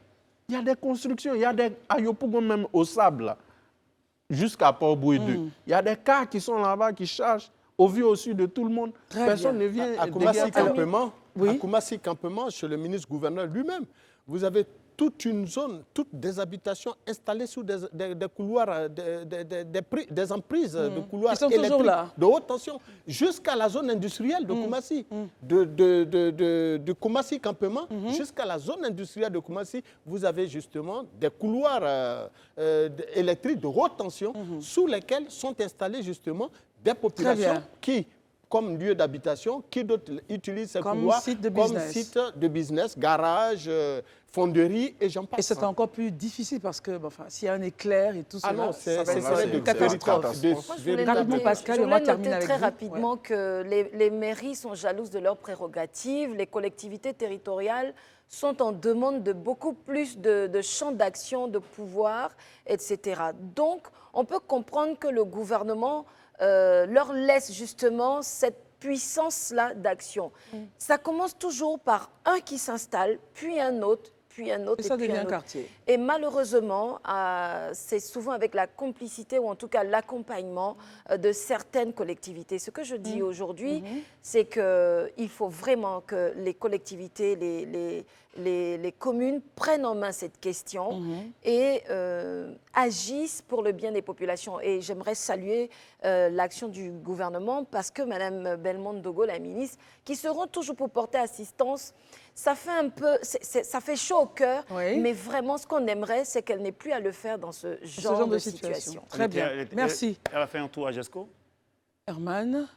Il y a des constructions, il y a des à Yopougon même au sable, jusqu'à Port-Bouët 2. Il y a des cars qui sont là-bas, qui chargent au vu au sud de tout le monde. Personne ne vient. À Koumassi Campement, chez le ministre-gouverneur lui-même, vous avez toute une zone, toutes des habitations installées sous des couloirs, des emprises de couloirs électriques de haute tension, jusqu'à la zone industrielle de Koumassi. De Koumassi Campement jusqu'à la zone industrielle de Koumassi, vous avez justement des couloirs électriques de haute tension sous lesquels sont installées justement des populations qui, comme lieu d'habitation, qui d'autres utilisent ces couloirs comme site de business, garage, fonderie et j'en passe. Et c'est encore plus difficile parce que s'il y a un éclair et tout ça, ça va être une catastrophe. Je voulais noter très rapidement que les mairies sont jalouses de leurs prérogatives, les collectivités territoriales sont en demande de beaucoup plus de champs d'action, de pouvoir, etc. Donc, on peut comprendre que le gouvernement leur laisse justement cette puissance-là d'action. Ça commence toujours par un qui s'installe, puis un autre, puis un autre, et ça puis devient un autre. quartier. Et malheureusement, c'est souvent avec la complicité ou en tout cas l'accompagnement de certaines collectivités. Ce que je dis aujourd'hui, c'est qu'il faut vraiment que les collectivités, les communes prennent en main cette question et agissent pour le bien des populations. Et j'aimerais saluer l'action du gouvernement parce que Mme Belmondo Dogo, la ministre, qui seront toujours pour porter assistance, ça fait un peu, ça fait chaud au cœur, mais vraiment ce qu'on aimerait, c'est qu'elle n'ait plus à le faire dans ce genre de situation. Très bien, merci. Elle a fait un tour à GESCO? Herman,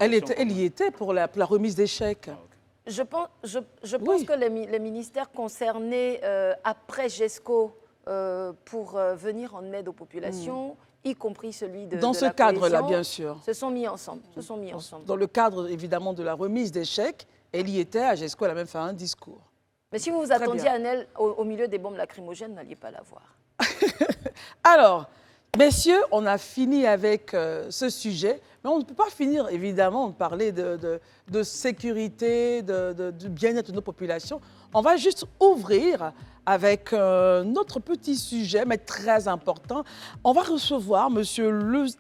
elle y était pour la remise des chèques. Je pense que les ministères concernés après GESCO pour venir en aide aux populations, y compris celui de dans ce cadre-là, bien sûr. Se sont mis ensemble. Dans le cadre, évidemment, de la remise des chèques, elle y était, Agesco, elle a même fait un discours. Mais si vous vous attendiez à Nel au milieu des bombes lacrymogènes, vous n'alliez pas la voir. Alors, messieurs, on a fini avec ce sujet, mais on ne peut pas finir, évidemment, de parler de sécurité, du bien-être de nos populations. On va juste ouvrir avec notre petit sujet, mais très important. On va recevoir M.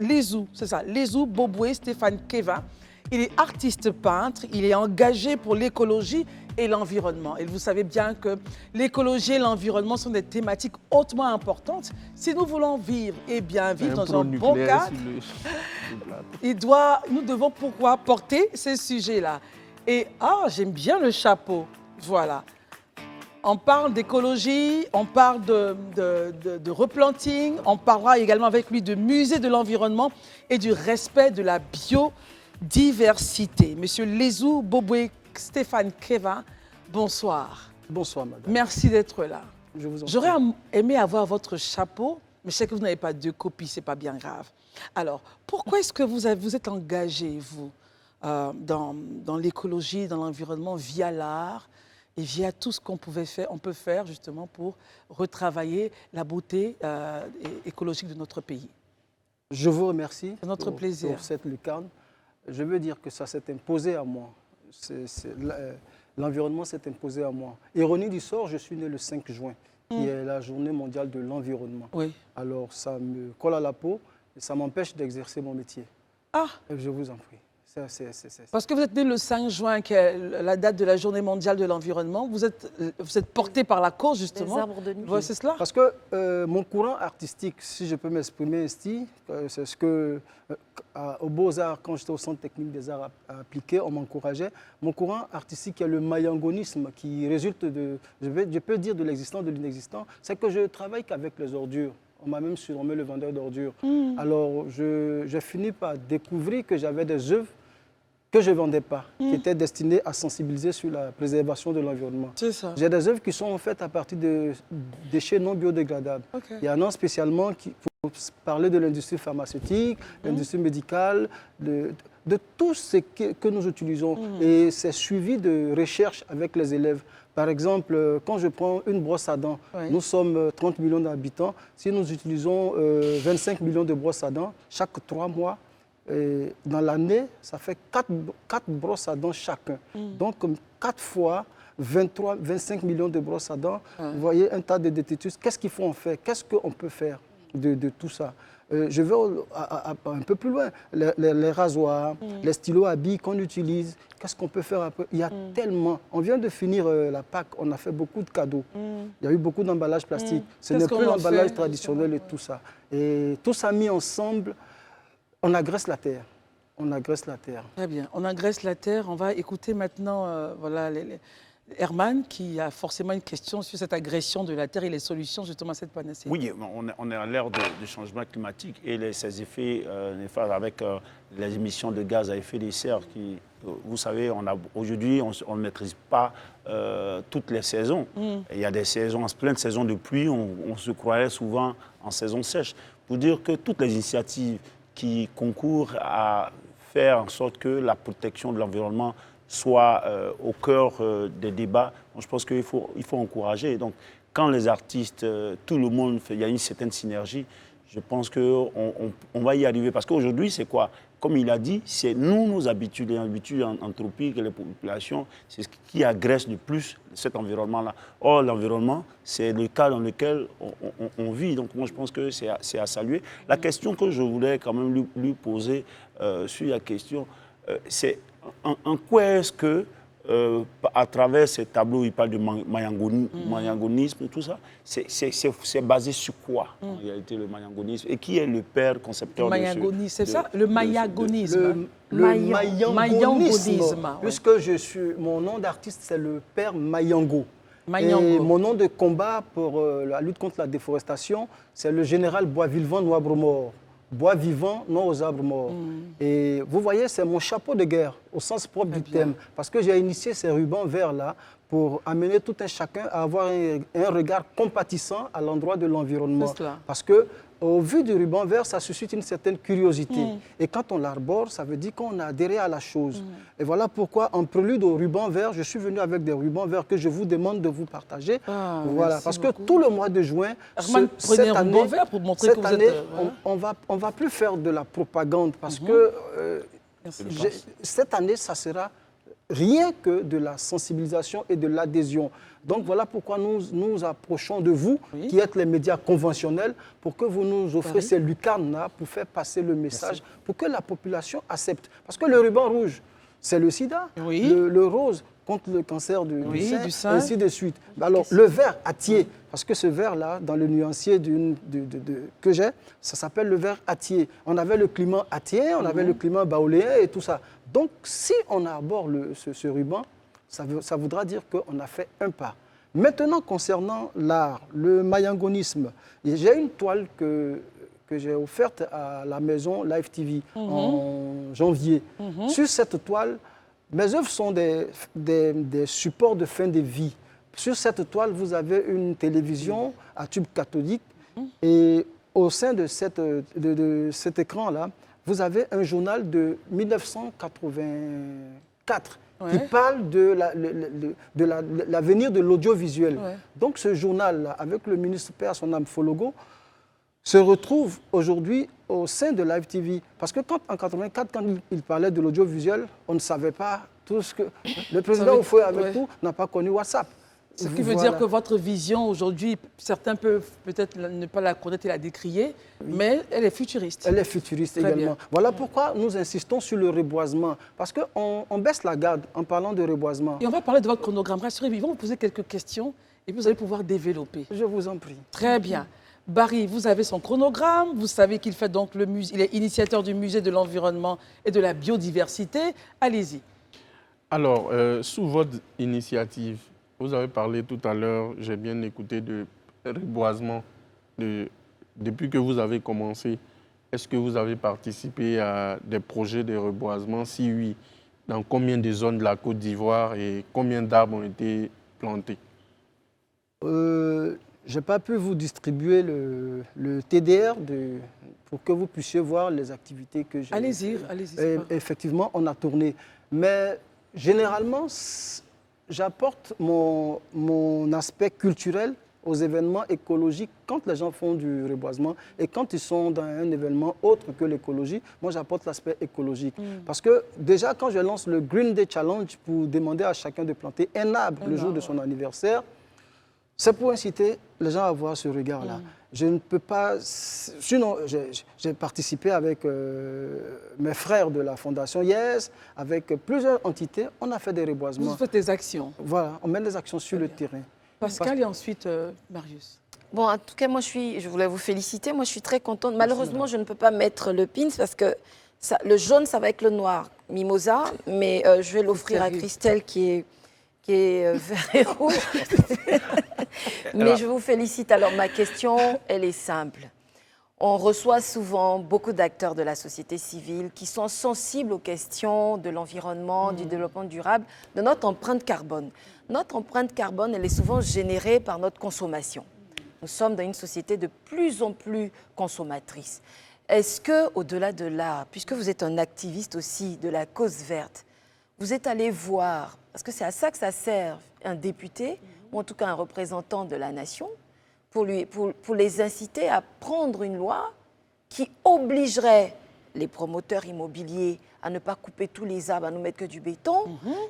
Lezou, c'est ça, Lezou Boboué Stéphane Kevin. Il est artiste peintre, il est engagé pour l'écologie et l'environnement. Et vous savez bien que l'écologie et l'environnement sont des thématiques hautement importantes. Si nous voulons vivre et bien vivre dans un bon cadre, nous devons pourquoi porter ces sujets-là. Et j'aime bien le chapeau, voilà. On parle d'écologie, on parle de replanting, on parlera également avec lui de musée de l'environnement et du respect de la biodiversité. Monsieur Lezou Boboué Stéphane Kevin, bonsoir. Bonsoir, madame. Merci d'être là. Je vous en prie. J'aurais aimé avoir votre chapeau, mais je sais que vous n'avez pas deux copies, ce n'est pas bien grave. Alors, pourquoi est-ce que vous êtes engagé, vous, dans l'écologie, dans l'environnement, via l'art et via tout ce qu'on peut faire justement pour retravailler la beauté écologique de notre pays? Je vous remercie plaisir. Pour cette lucarne. Je veux dire que ça s'est imposé à moi. L'environnement s'est imposé à moi. Ironie du sort, je suis né le 5 juin, qui est la journée mondiale de l'environnement. Oui. Alors ça me colle à la peau et ça m'empêche d'exercer mon métier. Je vous en prie. Parce que vous êtes né le 5 juin, qui est la date de la journée mondiale de l'environnement. Vous êtes porté par la cause, justement. Les arbres de nuit. C'est cela? Parce que mon courant artistique, si je peux m'exprimer ainsi, c'est ce que, aux Beaux-Arts, quand j'étais au Centre technique des arts appliqués, on m'encourageait. Mon courant artistique est le mayangonisme, qui résulte je peux dire de l'existant, de l'inexistant. C'est que je travaille qu'avec les ordures. On m'a même surnommé le vendeur d'ordures. Alors, j'ai fini par découvrir que j'avais des œuvres que je ne vendais pas, qui étaient destinées à sensibiliser sur la préservation de l'environnement. C'est ça. J'ai des œuvres qui sont faites à partir de déchets non biodégradables. Okay. Il y en a spécialement pour parler de l'industrie pharmaceutique, l'industrie médicale, de tout ce que nous utilisons. Et c'est suivi de recherche avec les élèves. Par exemple, quand je prends une brosse à dents, nous sommes 30 millions d'habitants. Si nous utilisons 25 millions de brosses à dents chaque 3 mois, et dans l'année, ça fait 4 brosses à dents chacun. Donc, 4 fois 25 millions de brosses à dents. Vous voyez un tas de détritus. Qu'est-ce qu'il faut en faire? Qu'est-ce qu'on peut faire de tout ça? Je vais un peu plus loin. Les rasoirs, les stylos à billes qu'on utilise, qu'est-ce qu'on peut faire après? Il y a tellement. On vient de finir la Pâques, on a fait beaucoup de cadeaux. Il y a eu beaucoup d'emballages plastiques. Ce n'est plus l'emballage traditionnel et tout ça. Et tout ça mis ensemble, on agresse la terre. On agresse la terre. Très bien. On agresse la terre. On va écouter maintenant Herman, qui a forcément une question sur cette agression de la terre et les solutions justement à cette panacée. Oui, on est à l'ère de changement climatique et ses effets néfastes avec les émissions de gaz à effet de serre qui, vous savez, aujourd'hui, on ne maîtrise pas toutes les saisons. Il y a des saisons, plein de saisons de pluie, on se croirait souvent en saison sèche. Pour dire que toutes les initiatives qui concourent à faire en sorte que la protection de l'environnement soit au cœur des débats. Je pense qu'il faut encourager. Donc, quand les artistes, tout le monde, il y a une certaine synergie, je pense qu'on va y arriver. Parce qu'aujourd'hui, c'est quoi? Comme il a dit, c'est nos habitudes, les habitudes anthropiques et les populations, c'est ce qui agresse le plus cet environnement-là. Or, l'environnement, c'est le cas dans lequel on vit. Donc, moi, je pense que c'est à saluer. La question que je voulais quand même lui poser sur la question, c'est en quoi est-ce que, à travers ces tableaux, il parle de mayangonisme, tout ça, c'est basé sur quoi, en réalité, le mayangonisme? Et qui est le père concepteur de ce... C'est ça, le mayangonisme. Le mayangonisme. Oui. Puisque mon nom d'artiste, c'est le père Mayango. Mayango. Et mon nom de combat pour la lutte contre la déforestation, c'est le général Bois-Vivant Noir-Bromort. Bois vivant, non aux arbres morts. Et vous voyez, c'est mon chapeau de guerre, au sens propre du thème. Parce que j'ai initié ces rubans verts-là pour amener tout un chacun à avoir un regard compatissant à l'endroit de l'environnement. Parce que au vu du ruban vert, ça suscite une certaine curiosité. Et quand on l'arbore, ça veut dire qu'on a adhéré à la chose. Et voilà pourquoi, en prélude au ruban vert, je suis venu avec des rubans verts que je vous demande de vous partager. Voilà, parce que tout le mois de juin, prenez un ruban vert pour montrer que vous êtes... on va plus faire de la propagande parce que cette année, ça sera rien que de la sensibilisation et de l'adhésion. Donc voilà pourquoi nous nous approchons de vous, qui êtes les médias conventionnels, pour que vous nous offrez ces lucarnes-là pour faire passer le message, pour que la population accepte. Parce que le ruban rouge, c'est le sida, le rose contre le cancer du sein, et ainsi de suite. Alors le vert Attier, parce que ce vert-là, dans le nuancier que j'ai, ça s'appelle le vert Attier. On avait le climat Attier, on avait le climat baoléen et tout ça. Donc si on arbore ce ruban, ça voudra dire qu'on a fait un pas. Maintenant, concernant l'art, le mayangonisme, j'ai une toile que j'ai offerte à la maison Live TV en janvier. Sur cette toile, mes œuvres sont des supports de fin de vie. Sur cette toile, vous avez une télévision à tube cathodique et au sein de cet écran-là, vous avez un journal de 1984 qui parle de l'avenir de l'audiovisuel. Donc ce journal-là, avec le ministre Père son âme Fologo, se retrouve aujourd'hui au sein de Live TV. Parce que en 84, quand il parlait de l'audiovisuel, on ne savait pas tout ce que... Le président Oufoué, avec tout, n'a pas connu WhatsApp. Ce qui veut dire que votre vision aujourd'hui, certains peuvent peut-être ne pas la connaître et la décrier, mais elle est futuriste. Elle est futuriste également. Voilà pourquoi nous insistons sur le reboisement. Parce qu'on baisse la garde en parlant de reboisement. Et on va parler de votre chronogramme. Rassurez-vous, ils vont vous poser quelques questions et vous allez pouvoir développer. Je vous en prie. Très bien. Barry, vous avez son chronogramme. Vous savez qu'il fait donc il est initiateur du musée de l'environnement et de la biodiversité. Allez-y. Alors, sous votre initiative, vous avez parlé tout à l'heure, j'ai bien écouté, de reboisement. Depuis que vous avez commencé, est-ce que vous avez participé à des projets de reboisement? Si oui, dans combien de zones de la Côte d'Ivoire et combien d'arbres ont été plantés? Je n'ai pas pu vous distribuer le TDR pour que vous puissiez voir les activités que j'ai. Allez-y. Effectivement, on a tourné. Mais généralement, j'apporte mon aspect culturel aux événements écologiques quand les gens font du reboisement et quand ils sont dans un événement autre que l'écologie, moi j'apporte l'aspect écologique. Parce que déjà quand je lance le Green Day Challenge pour demander à chacun de planter un arbre le jour de son anniversaire, c'est pour inciter les gens à voir ce regard-là. Je ne peux pas... Sinon, j'ai participé avec mes frères de la Fondation Yes, avec plusieurs entités. On a fait des reboisements. Vous faites des actions. Voilà, on mène des actions sur le terrain. Pascal et ensuite Marius. Bon, en tout cas, je voulais vous féliciter. Moi, je suis très contente. Malheureusement, je ne peux pas mettre le pins parce que le jaune, ça va avec le noir. Mimosa, mais je vais l'offrir à Christelle qui est vert et rouge. Mais je vous félicite. Alors, ma question, elle est simple. On reçoit souvent beaucoup d'acteurs de la société civile qui sont sensibles aux questions de l'environnement, du développement durable, de notre empreinte carbone. Notre empreinte carbone, elle est souvent générée par notre consommation. Nous sommes dans une société de plus en plus consommatrice. Est-ce que, au-delà de l'art, puisque vous êtes un activiste aussi de la cause verte, vous êtes allé voir, parce que c'est à ça que ça sert un député, ou en tout cas un représentant de la nation, pour les inciter à prendre une loi qui obligerait les promoteurs immobiliers à ne pas couper tous les arbres, à ne mettre que du béton,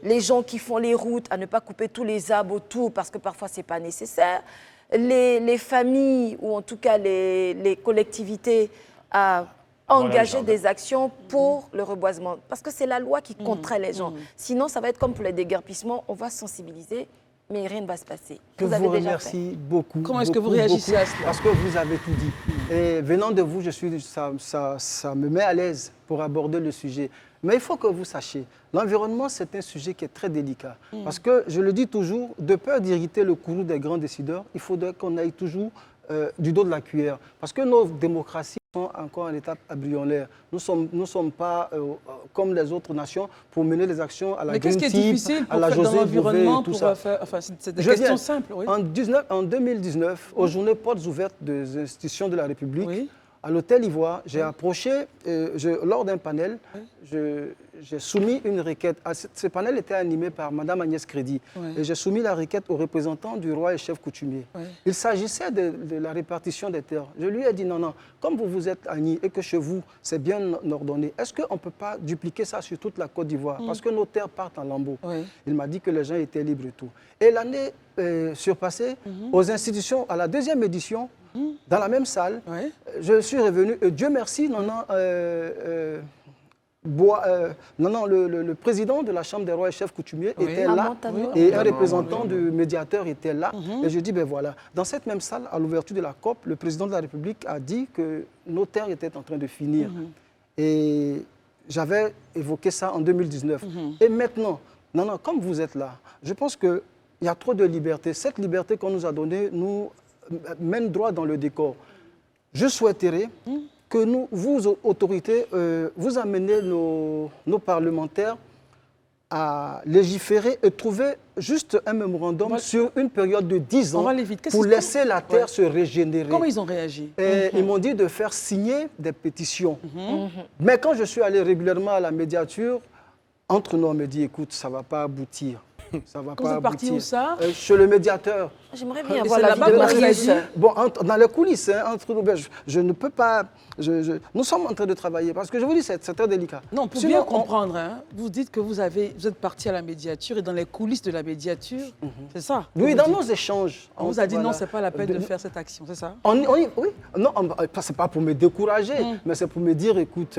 les gens qui font les routes à ne pas couper tous les arbres autour parce que parfois ce n'est pas nécessaire, les familles ou en tout cas les collectivités à engager des actions pour le reboisement. Parce que c'est la loi qui contraint les gens. Sinon, ça va être comme pour les déguerpissement, on va sensibiliser, mais rien ne va se passer. Je vous remercie beaucoup. Comment est-ce que vous réagissez à cela? Parce que vous avez tout dit. Et venant de vous, ça me met à l'aise pour aborder le sujet. Mais il faut que vous sachiez, l'environnement, c'est un sujet qui est très délicat. Parce que, je le dis toujours, de peur d'irriter le courroux des grands décideurs, il faudrait qu'on aille toujours du dos de la cuillère. Parce que nos démocraties sont encore en étape embryonnaire. Nous ne sommes pas comme les autres nations pour mener les actions à la Green Tea, à la José Bové et tout ça. C'est des questions simples. Oui. En 2019, aux journées portes ouvertes des institutions de la République, à l'Hôtel Ivoire, j'ai approché, lors d'un panel, j'ai soumis une requête. Ce panel était animé par Mme Agnès Crédit. Et j'ai soumis la requête au représentant du roi et chef coutumier. Il s'agissait de la répartition des terres. Je lui ai dit non, non, comme vous êtes amis et que chez vous, c'est bien ordonné, est-ce qu'on ne peut pas dupliquer ça sur toute la Côte d'Ivoire? Parce que nos terres partent en lambeaux. Il m'a dit que les gens étaient libres et tout. Et l'année surpassée, aux institutions, à la 2e édition, dans la même salle, je suis revenu, et Dieu merci, le président de la Chambre des rois et chefs coutumiers était là, et un représentant du médiateur était là. Et je dis, ben voilà, dans cette même salle, à l'ouverture de la COP, le président de la République a dit que nos terres étaient en train de finir. Et j'avais évoqué ça en 2019. Et maintenant, comme vous êtes là, je pense qu'il y a trop de liberté. Cette liberté qu'on nous a donnée nous mène droit dans le décor. Je souhaiterais que vous, autorités, vous amenez nos parlementaires à légiférer et trouver juste un mémorandum sur une période de 10 ans pour laisser la terre se régénérer. Comment ils ont réagi? Ils m'ont dit de faire signer des pétitions. Mais quand je suis allé régulièrement à la médiature, entre nous, on me dit, écoute, ça ne va pas aboutir. Ça va Quand pas vous êtes parti où ça? Chez le médiateur. J'aimerais bien voir la vie de Marius. Bon, dans les coulisses, entre nous, je ne peux pas... nous sommes en train de travailler, parce que je vous dis, c'est très délicat. Non, pour bien comprendre, vous dites que vous êtes parti à la médiature et dans les coulisses de la médiature, c'est ça? Oui, dans nos échanges. On vous a dit non, c'est pas la peine de faire cette action, c'est ça? Oui, non, c'est pas pour me décourager, mais c'est pour me dire, écoute,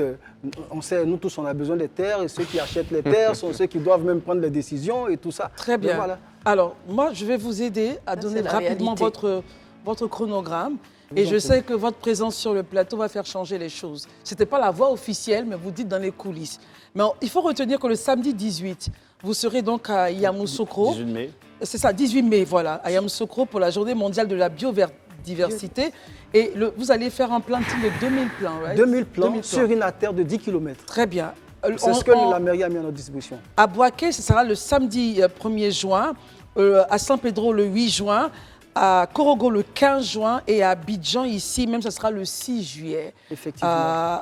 on sait, nous tous, on a besoin des terres, et ceux qui achètent les terres sont ceux qui doivent même prendre les décisions et tout ça. Très bien. Voilà. Alors, moi, je vais vous aider à donner rapidement votre chronogramme. Et je sais que votre présence sur le plateau va faire changer les choses. Ce n'était pas la voix officielle, mais vous dites dans les coulisses. Mais il faut retenir que le samedi 18, vous serez donc à Yamoussoukro. 18 mai. C'est ça, 18 mai, voilà, à Yamoussoukro pour la journée mondiale de la biodiversité. Et vous allez faire un planting de 2000 plants, right? 2000 plants sur une terre de 10 km. Très bien. C'est ce que la mairie a mis à notre disposition. À Boaké, ce sera le samedi 1er juin, à San Pedro le 8 juin, à Korogo le 15 juin et à Abidjan ici, même ce sera le 6 juillet. Effectivement.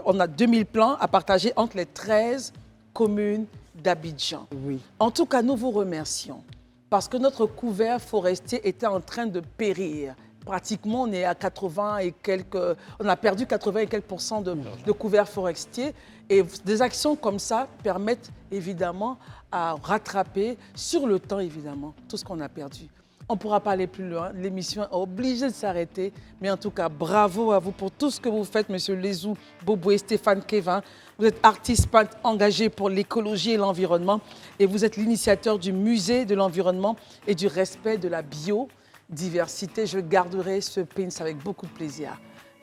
On a 2000 plants à partager entre les 13 communes d'Abidjan. Oui. En tout cas, nous vous remercions parce que notre couvert forestier était en train de périr. Pratiquement, on est à 80 et quelques, on a perdu 80 et quelques % de couverts forestiers. Et des actions comme ça permettent évidemment à rattraper sur le temps, évidemment, tout ce qu'on a perdu. On ne pourra pas aller plus loin. L'émission est obligée de s'arrêter. Mais en tout cas, bravo à vous pour tout ce que vous faites, M. Lezou, Bobo et Stéphane Kevin. Vous êtes artiste peintre engagé pour l'écologie et l'environnement. Et vous êtes l'initiateur du musée de l'environnement et du respect de la biodiversité. Je garderai ce pins avec beaucoup de plaisir.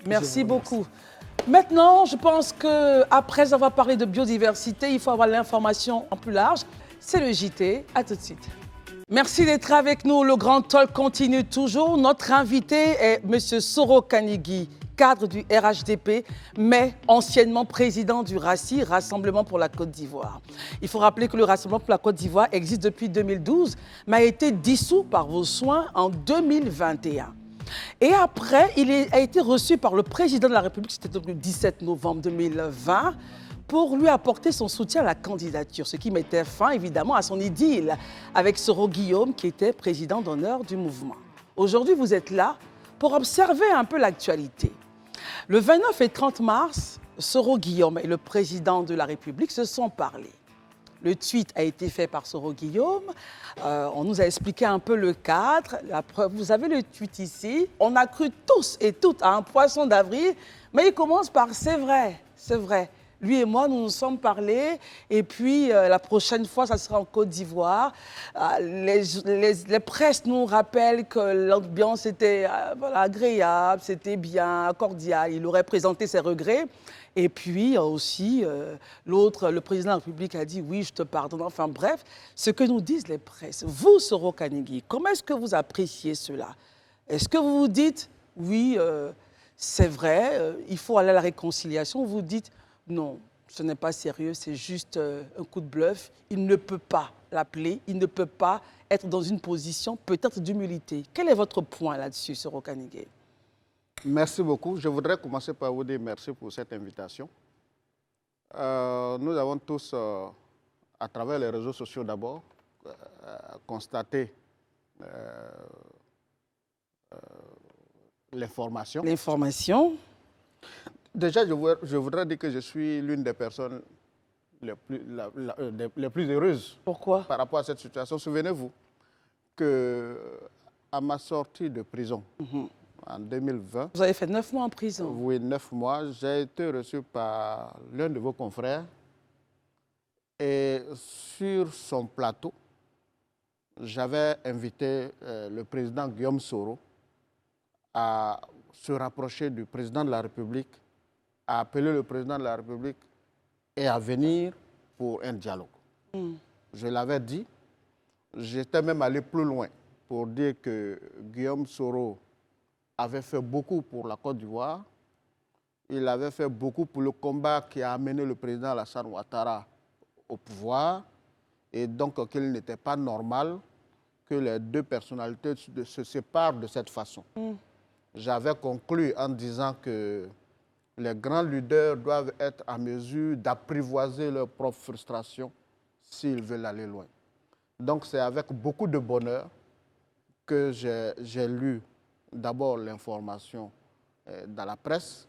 Merci beaucoup. Maintenant, je pense qu'après avoir parlé de biodiversité, il faut avoir l'information en plus large. C'est le JT. À tout de suite. Merci d'être avec nous. Le Grand Talk continue toujours. Notre invité est M. Soro Kanigui, cadre du RHDP, mais anciennement président du RACI, Rassemblement pour la Côte d'Ivoire. Il faut rappeler que le Rassemblement pour la Côte d'Ivoire existe depuis 2012, mais a été dissous par vos soins en 2021. Et après, a été reçu par le président de la République, c'était le 17 novembre 2020, pour lui apporter son soutien à la candidature, ce qui mettait fin évidemment à son idylle avec Soro Guillaume, qui était président d'honneur du mouvement. Aujourd'hui, vous êtes là pour observer un peu l'actualité. Le 29 et 30 mars, Soro Guillaume et le président de la République se sont parlé. Le tweet a été fait par Soro Guillaume. On nous a expliqué un peu le cadre. La preuve, vous avez le tweet ici. On a cru tous et toutes à un poisson d'avril, mais il commence par « c'est vrai, c'est vrai ». Lui et moi, nous nous sommes parlé, et puis la prochaine fois, ça sera en Côte d'Ivoire. Les presses nous rappellent que l'ambiance était agréable, c'était bien, cordial. Il aurait présenté ses regrets. Et puis aussi, le président de la République a dit « oui, je te pardonne ». Enfin bref, ce que nous disent les presses. Vous, Soro Kanigui, comment est-ce que vous appréciez cela? Est-ce que vous vous dites « oui, c'est vrai, il faut aller à la réconciliation » ou vous dites « non, ce n'est pas sérieux, c'est juste un coup de bluff. Il ne peut pas l'appeler, il ne peut pas être dans une position peut-être d'humilité. » Quel est votre point là-dessus, Soro Kanigui? Merci beaucoup. Je voudrais commencer par vous dire merci pour cette invitation. Nous avons tous, à travers les réseaux sociaux d'abord, constaté l'information. L'information. Déjà, je voudrais dire que je suis l'une des personnes les plus heureuses. Pourquoi? Par rapport à cette situation. Souvenez-vous qu'à ma sortie de prison, en 2020... Vous avez fait 9 mois en prison. Oui, 9 mois. J'ai été reçu par l'un de vos confrères. Et sur son plateau, j'avais invité le président Guillaume Soro à se rapprocher du président de la République, à appeler le président de la République et à venir pour un dialogue. Je l'avais dit. J'étais même allé plus loin pour dire que Guillaume Soro avait fait beaucoup pour la Côte d'Ivoire. Il avait fait beaucoup pour le combat qui a amené le président Alassane Ouattara au pouvoir. Et donc qu'il n'était pas normal que les deux personnalités se séparent de cette façon. J'avais conclu en disant que les grands leaders doivent être en mesure d'apprivoiser leurs propres frustrations s'ils veulent aller loin. Donc c'est avec beaucoup de bonheur que j'ai lu d'abord l'information dans la presse.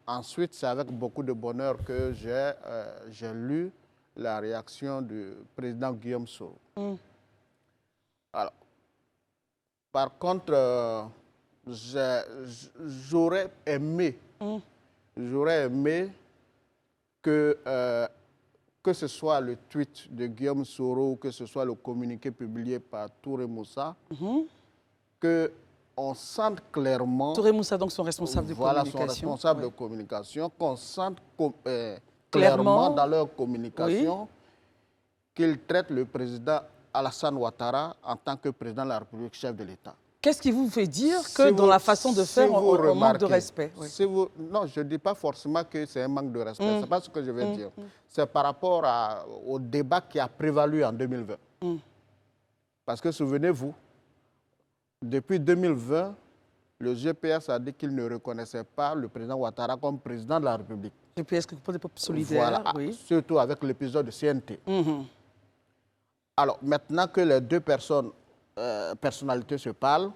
Ensuite, c'est avec beaucoup de bonheur que j'ai lu la réaction du président Guillaume Soro. Alors, par contre, j'aurais aimé que ce soit le tweet de Guillaume Soro ou que ce soit le communiqué publié par Touré Moussa, qu'on sente clairement... Touré Moussa, donc son responsable de communication. Voilà, son responsable de communication, qu'on sente clairement dans leur communication qu'ils traitent le président Alassane Ouattara en tant que président de la République, chef de l'État. Qu'est-ce qui vous fait dire que dans la façon de faire, on manque de respect? Non, je ne dis pas forcément que c'est un manque de respect. Ce n'est pas ce que je veux dire. C'est par rapport au débat qui a prévalu en 2020. Parce que souvenez-vous, depuis 2020, le GPS a dit qu'il ne reconnaissait pas le président Ouattara comme président de la République. GPS, pour des peuples solidaires, voilà, oui. Surtout avec l'épisode de CNT. Alors, maintenant que les deux personnalités se parlent,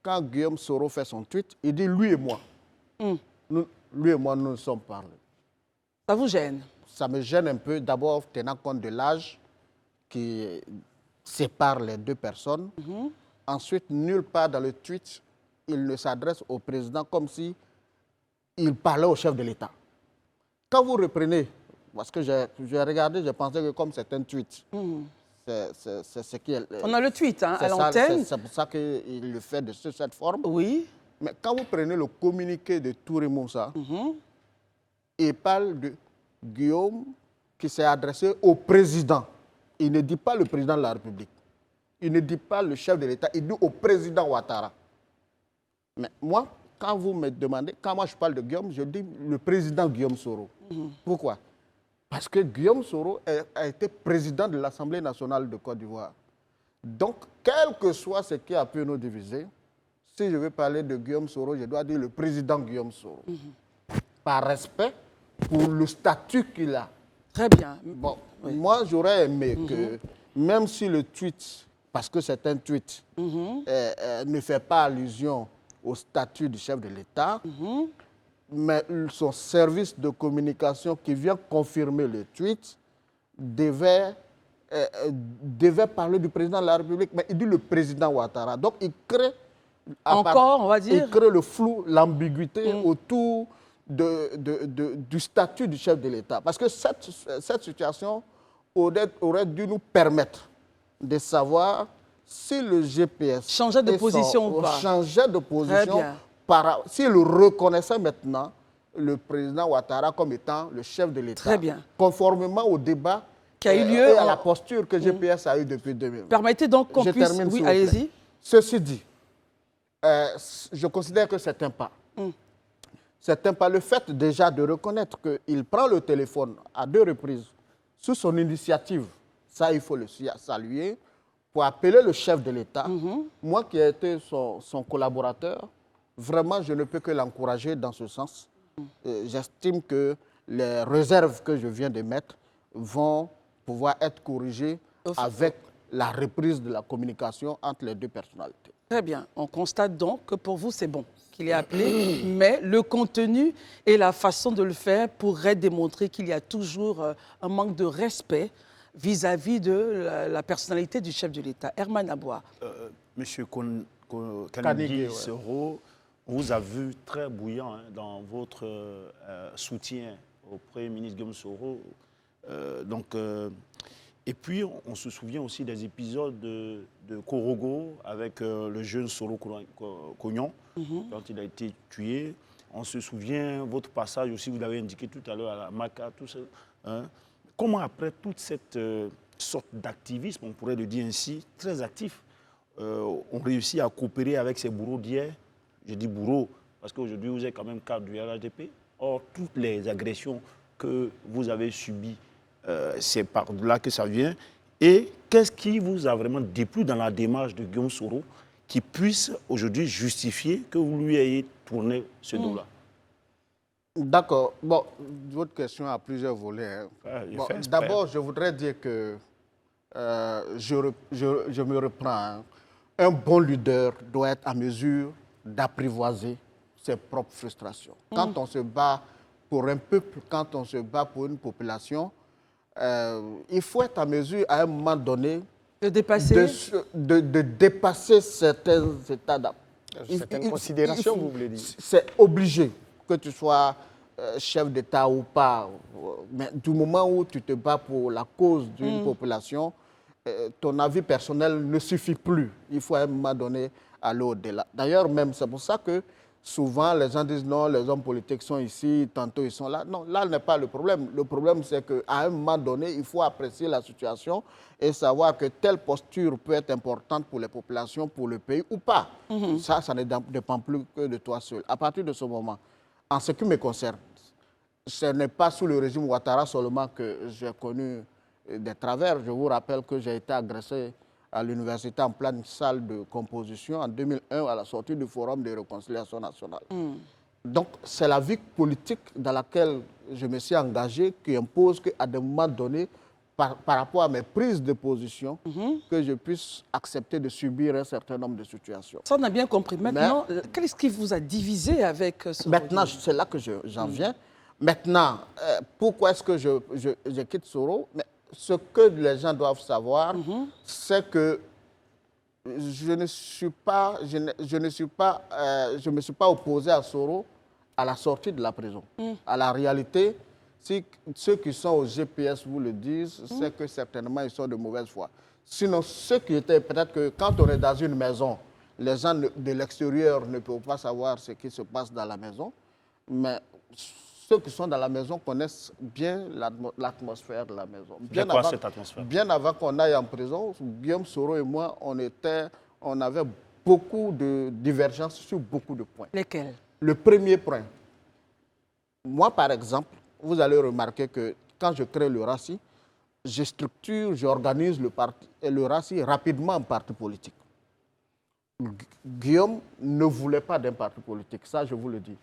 quand Guillaume Soro fait son tweet, il dit « lui et moi ». Lui et moi, nous nous sommes parlé. Ça vous gêne? Ça me gêne un peu, d'abord tenant compte de l'âge qui sépare les deux personnes. Ensuite, nulle part dans le tweet, il ne s'adresse au président comme si il parlait au chef de l'État. Quand vous reprenez, parce que j'ai regardé, j'ai pensé que comme c'est un tweet, c'est ce qui est... On a le tweet à l'antenne. C'est pour ça qu'il le fait de cette forme. Oui. Mais quand vous prenez le communiqué de Touré Moussa, il parle de Guillaume qui s'est adressé au président. Il ne dit pas le président de la République. Il ne dit pas le chef de l'État, il dit au président Ouattara. Mais moi, quand vous me demandez, quand moi je parle de Guillaume, je dis le président Guillaume Soro. Pourquoi? Parce que Guillaume Soro a été président de l'Assemblée nationale de Côte d'Ivoire. Donc, quel que soit ce qui a pu nous diviser, si je veux parler de Guillaume Soro, je dois dire le président Guillaume Soro. Par respect pour le statut qu'il a. Très bien. Bon, moi, j'aurais aimé que, même si le tweet, parce que c'est un tweet, ne fait pas allusion au statut du chef de l'État, mais son service de communication qui vient confirmer le tweet devait parler du président de la République, mais il dit le président Ouattara. Donc, il crée... Encore, on va dire... Il crée le flou, l'ambiguïté autour du statut du chef de l'État. Parce que cette situation aurait dû nous permettre de savoir si le GPS changeait de position ou pas. Changeait de position, s'il reconnaissait maintenant le président Ouattara comme étant le chef de l'État. Très bien. Conformément au débat qui a eu lieu et à la posture que GPS a eue depuis 2000. Permettez donc qu'on puisse... Oui, allez-y. Ceci dit, je considère que c'est un pas. C'est un pas. Le fait déjà de reconnaître qu'il prend le téléphone à 2 reprises sous son initiative, ça il faut le saluer, pour appeler le chef de l'État. Moi qui ai été son collaborateur, vraiment, je ne peux que l'encourager dans ce sens. J'estime que les réserves que je viens de mettre vont pouvoir être corrigées avec la reprise de la communication entre les deux personnalités. Très bien. On constate donc que pour vous, c'est bon qu'il est appelé, mais le contenu et la façon de le faire pourraient démontrer qu'il y a toujours un manque de respect vis-à-vis de la personnalité du chef de l'État. Herman Aboua. Monsieur Kanigui Soro, on vous a vu très bouillant dans votre soutien au Premier ministre Guillaume Soro. Et puis, on se souvient aussi des épisodes de Korogo avec le jeune Soro Cognon, quand il a été tué. On se souvient, votre passage aussi, vous l'avez indiqué tout à l'heure, à la MACA, tout ça. Comment, après toute cette sorte d'activisme, on pourrait le dire ainsi, très actif, on réussit à coopérer avec ces bourreaux d'hier? Je dis bourreaux parce qu'aujourd'hui, vous êtes quand même cadre du RHDP. Or, toutes les agressions que vous avez subies, c'est par là que ça vient. Et qu'est-ce qui vous a vraiment déplu dans la démarche de Guillaume Soro qui puisse aujourd'hui justifier que vous lui ayez tourné ce dos-là? D'accord. Bon, votre question a plusieurs volets. D'abord, je voudrais dire que je me reprends. Un bon leader doit être en mesure d'apprivoiser ses propres frustrations. Quand on se bat pour un peuple, quand on se bat pour une population, il faut être en mesure, à un moment donné, de dépasser, de dépasser certains états d'âme. Certaines considérations, vous voulez dire? C'est obligé, que tu sois chef d'État ou pas. Mais du moment où tu te bats pour la cause d'une population, ton avis personnel ne suffit plus. Il faut à un moment donné aller au-delà. D'ailleurs, même, c'est pour ça que souvent, les gens disent non, les hommes politiques sont ici, tantôt ils sont là. Non, là n'est pas le problème. Le problème, c'est qu'à un moment donné, il faut apprécier la situation et savoir que telle posture peut être importante pour les populations, pour le pays ou pas. Ça ne dépend plus que de toi seul. À partir de ce moment, en ce qui me concerne, ce n'est pas sous le régime Ouattara seulement que j'ai connu des travers. Je vous rappelle que j'ai été agressé à l'université en pleine salle de composition en 2001 à la sortie du Forum de réconciliation nationale. Donc, c'est la vie politique dans laquelle je me suis engagé qui impose qu'à des moments donnés, par rapport à mes prises de position, que je puisse accepter de subir un certain nombre de situations. Ça, on a bien compris. Maintenant, qu'est-ce qui vous a divisé avec Soro? Maintenant, c'est là que j'en viens. Maintenant, pourquoi est-ce que je quitte Soro? Mais ce que les gens doivent savoir, c'est que je ne me suis pas opposé à Soro à la sortie de la prison. À la réalité, si ceux qui sont au GPS vous le disent, c'est que certainement ils sont de mauvaise foi. Sinon, ceux qui étaient, peut-être que quand on est dans une maison, les gens de l'extérieur ne peuvent pas savoir ce qui se passe dans la maison, mais ceux qui sont dans la maison connaissent bien l'atmosphère de la maison. Cette atmosphère? Bien avant qu'on aille en prison, Guillaume Soro et moi, on avait beaucoup de divergences sur beaucoup de points. Lesquels? Le premier point, moi par exemple, vous allez remarquer que quand je crée le RACI, j'organise le RACI rapidement en parti politique. Guillaume ne voulait pas d'un parti politique, ça je vous le dis.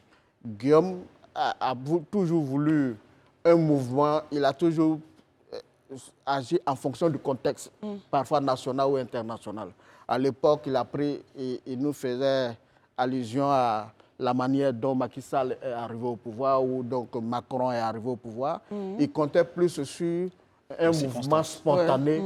Guillaume a toujours voulu un mouvement, il a toujours agi en fonction du contexte, parfois national ou international. À l'époque, il nous faisait allusion à la manière dont Macky Sall est arrivé au pouvoir ou donc Macron est arrivé au pouvoir. Il comptait plus sur un mouvement spontané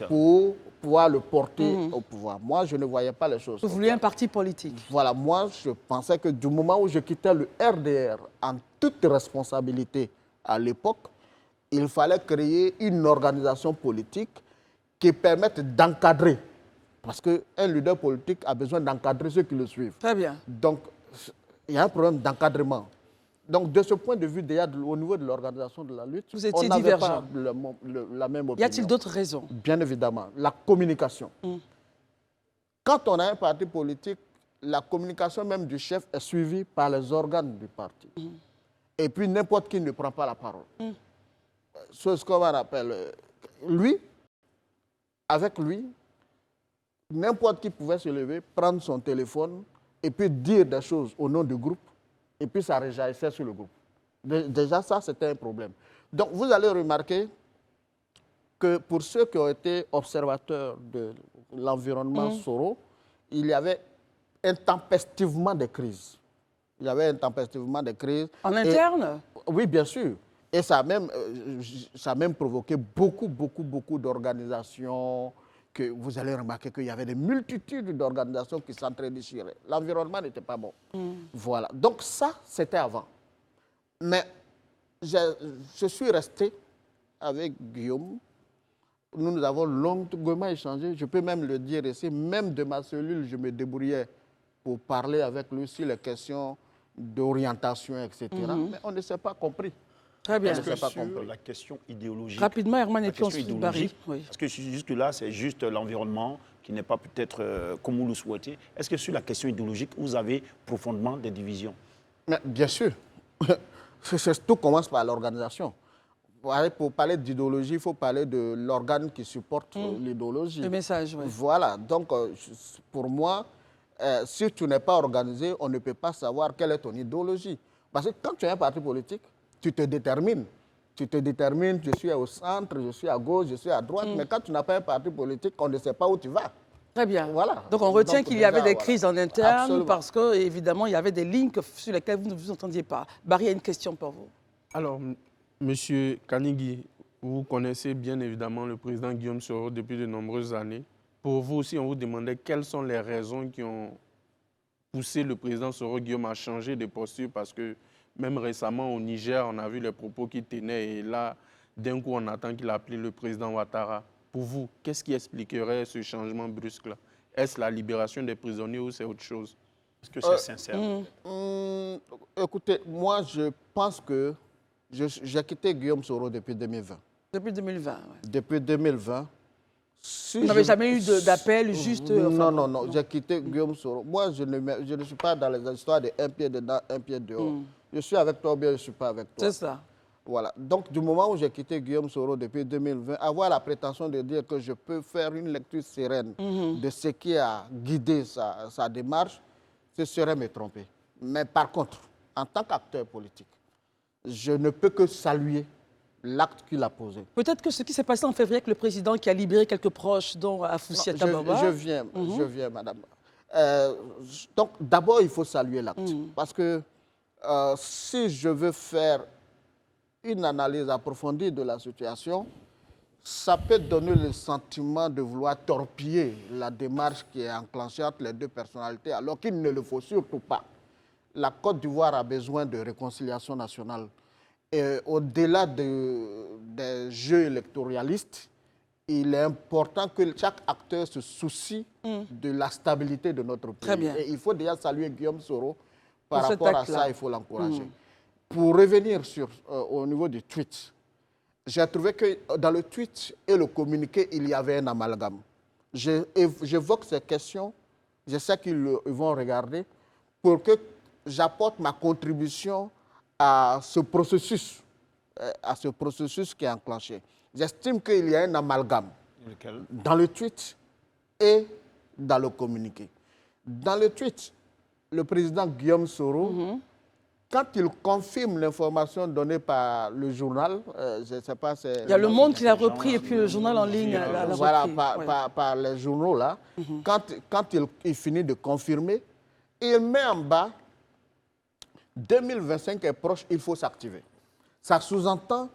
pour pouvoir le porter au pouvoir. Moi, je ne voyais pas les choses. Vous vouliez un parti politique? Voilà, moi, je pensais que du moment où je quittais le RDR en toute responsabilité à l'époque, il fallait créer une organisation politique qui permette d'encadrer. Parce qu'un leader politique a besoin d'encadrer ceux qui le suivent. Très bien. Donc, il y a un problème d'encadrement. Donc, de ce point de vue, déjà, au niveau de l'organisation de la lutte, vous étiez on n'avait divergent. pas la même opinion. Y a-t-il d'autres raisons? Bien évidemment. La communication. Quand on a un parti politique, la communication même du chef est suivie par les organes du parti. Et puis, n'importe qui ne prend pas la parole. C'est ce qu'on appelle... avec lui, n'importe qui pouvait se lever, prendre son téléphone et puis dire des choses au nom du groupe, et puis ça réjaillissait sur le groupe. Déjà, ça, c'était un problème. Donc, vous allez remarquer que pour ceux qui ont été observateurs de l'environnement Soro, il y avait intempestivement des crises. Il y avait intempestivement des crises. En interne? Oui, bien sûr. Et ça a même provoqué beaucoup d'organisations, que vous allez remarquer qu'il y avait des multitudes d'organisations qui s'entre-déchiraient. L'environnement n'était pas bon. Voilà. Donc ça, c'était avant. Mais je suis resté avec Guillaume. Nous avons longuement échangé. Je peux même le dire ici. Même de ma cellule, je me débrouillais pour parler avec lui sur les questions d'orientation, etc. Mais on ne s'est pas compris. Très bien. Est-ce que sur la question idéologique... Rapidement, Herman, et puis ensuite Barry. Parce que jusque-là, c'est juste l'environnement qui n'est pas peut-être comme vous le souhaitez. Est-ce que sur la question idéologique, vous avez profondément des divisions? Mais bien sûr. Tout commence par l'organisation. Pour parler d'idéologie, il faut parler de l'organe qui supporte l'idéologie. Le message, oui. Voilà. Donc, pour moi, si tu n'es pas organisé, on ne peut pas savoir quelle est ton idéologie. Parce que quand tu es un parti politique, tu te détermines. Tu te détermines, je suis au centre, je suis à gauche, je suis à droite. Mais quand tu n'as pas un parti politique, on ne sait pas où tu vas. Très bien. Voilà. Donc on retient qu'il y avait des crises en interne. Absolument. Parce qu'évidemment, il y avait des lignes sur lesquelles vous ne vous entendiez pas. Barry a une question pour vous. Alors, Monsieur Kanigui, vous connaissez bien évidemment le président Guillaume Soro depuis de nombreuses années. Pour vous aussi, on vous demandait quelles sont les raisons qui ont poussé le président Soro Guillaume à changer de posture, parce que même récemment au Niger, on a vu les propos qu'il tenait et là, d'un coup, on attend qu'il appelle le président Ouattara. Pour vous, qu'est-ce qui expliquerait ce changement brusque-là? Est-ce la libération des prisonniers ou c'est autre chose? Est-ce que c'est sincère? Écoutez, moi, je pense que j'ai quitté Guillaume Soro depuis 2020. Depuis 2020, oui. Depuis 2020. Si vous n'avez jamais eu d'appel juste... Non, j'ai quitté Guillaume Soro. Moi, je ne suis pas dans les histoires de un pied dedans, un pied dehors. Je suis avec toi ou bien je ne suis pas avec toi. C'est ça. Voilà. Donc, du moment où j'ai quitté Guillaume Soro depuis 2020, avoir la prétention de dire que je peux faire une lecture sereine de ce qui a guidé sa démarche, ce serait me tromper. Mais par contre, en tant qu'acteur politique, je ne peux que saluer l'acte qu'il a posé. Peut-être que ce qui s'est passé en février avec le président qui a libéré quelques proches, dont Afoussiata Baba. Je viens, madame. Donc, d'abord, il faut saluer l'acte. Parce que si je veux faire une analyse approfondie de la situation, ça peut donner le sentiment de vouloir torpiller la démarche qui est enclenchée entre les deux personnalités, alors qu'il ne le faut surtout pas. La Côte d'Ivoire a besoin de réconciliation nationale. Et au-delà des jeux électoralistes, il est important que chaque acteur se soucie de la stabilité de notre pays. Très bien. Et il faut déjà saluer Guillaume Soro. Par rapport à ça, il faut l'encourager. Pour revenir au niveau du tweet, j'ai trouvé que dans le tweet et le communiqué, il y avait un amalgame. J'évoque ces questions, je sais qu'ils vont regarder, pour que j'apporte ma contribution à ce processus qui est enclenché. J'estime qu'il y a un amalgame dans le tweet et dans le communiqué. Dans le tweet, le président Guillaume Soro, quand il confirme l'information donnée par le journal, je ne sais pas... Il y a Le Monde qui l'a repris et puis le journal en ligne l'a repris. Voilà, par les journaux là. Quand il finit de confirmer, il met en bas 2025 est proche, il faut s'activer. Ça sous-entend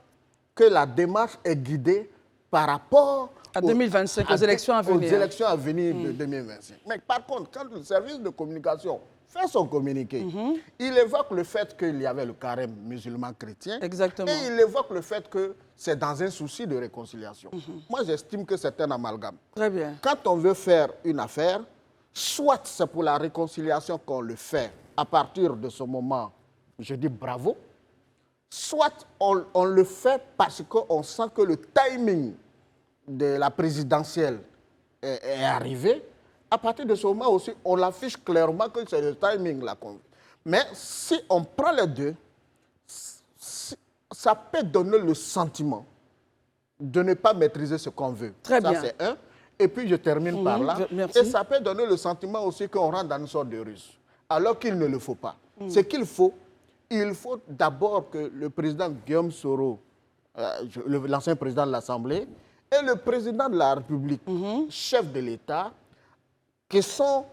que la démarche est guidée par rapport à 2025, aux élections à venir. Aux élections à venir de 2025. Mais par contre, quand le service de communication fait son communiqué, il évoque le fait qu'il y avait le carême musulman-chrétien. Exactement. Et il évoque le fait que c'est dans un souci de réconciliation. Moi, j'estime que c'est un amalgame. Très bien. Quand on veut faire une affaire, soit c'est pour la réconciliation qu'on le fait à partir de ce moment, je dis bravo, soit on le fait parce qu'on sent que le timing de la présidentielle est arrivé. À partir de ce moment aussi, on l'affiche clairement que c'est le timing là. Mais si on prend les deux, ça peut donner le sentiment de ne pas maîtriser ce qu'on veut. Très bien. Ça, c'est un. Et puis, je termine par là. Merci. Et ça peut donner le sentiment aussi qu'on rentre dans une sorte de ruse. alors qu'il ne le faut pas. Ce qu'il faut, il faut d'abord que le président Guillaume Soro, l'ancien président de l'Assemblée, et le président de la République, chef de l'État, qui sont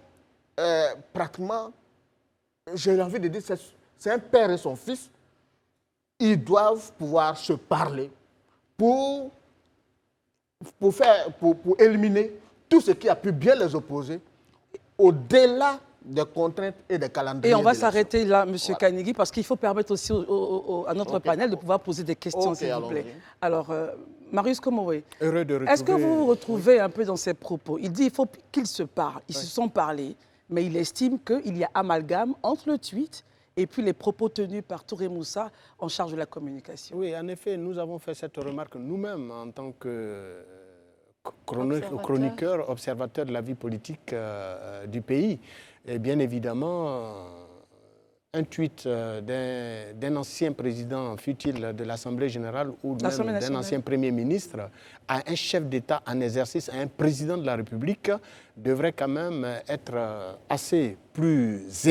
pratiquement, j'ai envie de dire, c'est un père et son fils, ils doivent pouvoir se parler pour éliminer tout ce qui a pu bien les opposer au-delà des contraintes et des calendriers. Et on va s'arrêter là, M. Kanigui, parce qu'il faut permettre aussi à notre panel de pouvoir poser des questions, s'il vous plaît. Alors, Marius Komowé, est-ce que vous vous retrouvez un peu dans ces propos? Il dit qu'il faut qu'ils se parlent. Ils se sont parlé, mais il estime qu'il y a amalgame entre le tweet et puis les propos tenus par Touré Moussa en charge de la communication. Oui, en effet, nous avons fait cette remarque nous-mêmes en tant que chroniqueur, observateur de la vie politique du pays. Et bien évidemment, un tweet d'un ancien président, fut-il de l'Assemblée générale ou même d'un ancien Premier ministre, à un chef d'État en exercice, à un président de la République, devrait quand même être assez plus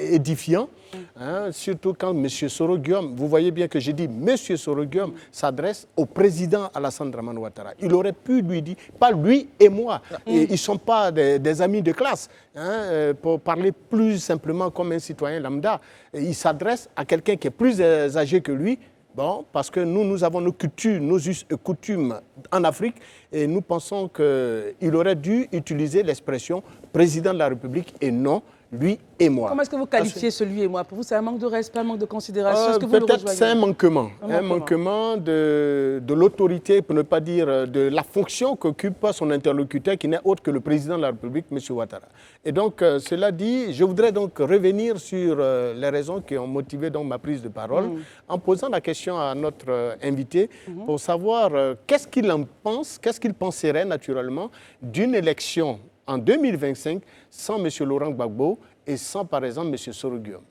édifiant, hein, surtout quand M. Soro Guillaume, vous voyez bien que j'ai dit M. Soro Guillaume s'adresse au président Alassane Dramane Ouattara. Il aurait pu lui dire, pas lui et moi, et ils ne sont pas des amis de classe, hein, pour parler plus simplement comme un citoyen lambda. Il s'adresse à quelqu'un qui est plus âgé que lui. Bon, parce que nous avons nos cultures, nos us et coutumes en Afrique et nous pensons qu'il aurait dû utiliser l'expression président de la République et non lui et moi. Comment est-ce que vous qualifiez ce lui et moi? Pour vous, c'est un manque de respect, un manque de considération? Peut-être c'est un manquement. Un manquement de l'autorité, pour ne pas dire de la fonction qu'occupe son interlocuteur, qui n'est autre que le président de la République, M. Ouattara. Et donc, cela dit, je voudrais donc revenir sur les raisons qui ont motivé donc ma prise de parole, en posant la question à notre invité pour savoir qu'est-ce qu'il en pense, qu'est-ce qu'il penserait naturellement d'une élection en 2025 sans M. Laurent Gbagbo et sans, par exemple, M. Soro Guillaume.